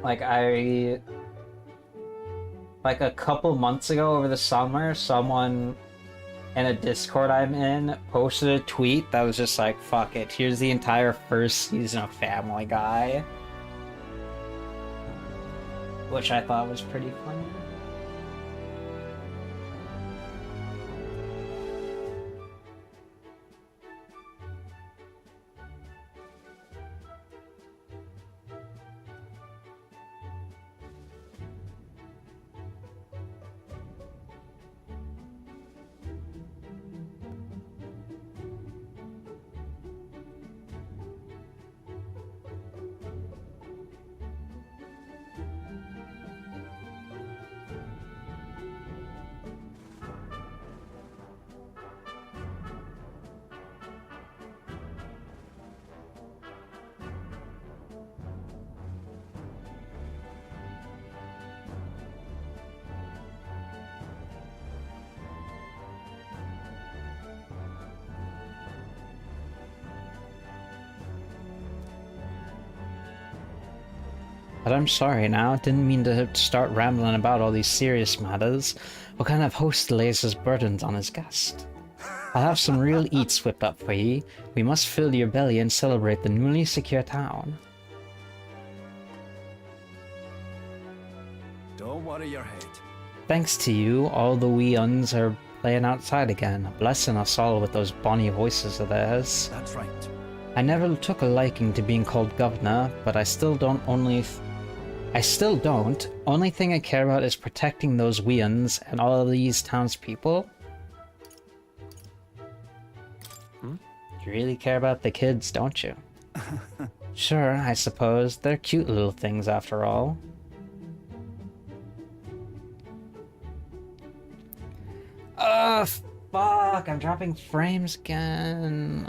Like, like a couple months ago over the summer, someone in a Discord I'm in posted a tweet that was just like, fuck it, here's the entire first season of Family Guy. Which I thought was pretty funny. But I'm sorry now, didn't mean to start rambling about all these serious matters. What kind of host lays his burdens on his guest? I'll have some real eats whipped up for ye. We must fill your belly and celebrate the newly secure town. don't worry your head. Thanks to you, all the wee uns are playing outside again, blessing us all with those bonny voices of theirs. That's right. I never took a liking to being called governor, but I still don't. Only thing I care about is protecting those wee uns and all of these townspeople. You really care about the kids, don't you? Sure, I suppose. They're cute little things after all. Ugh, fuck, I'm dropping frames again.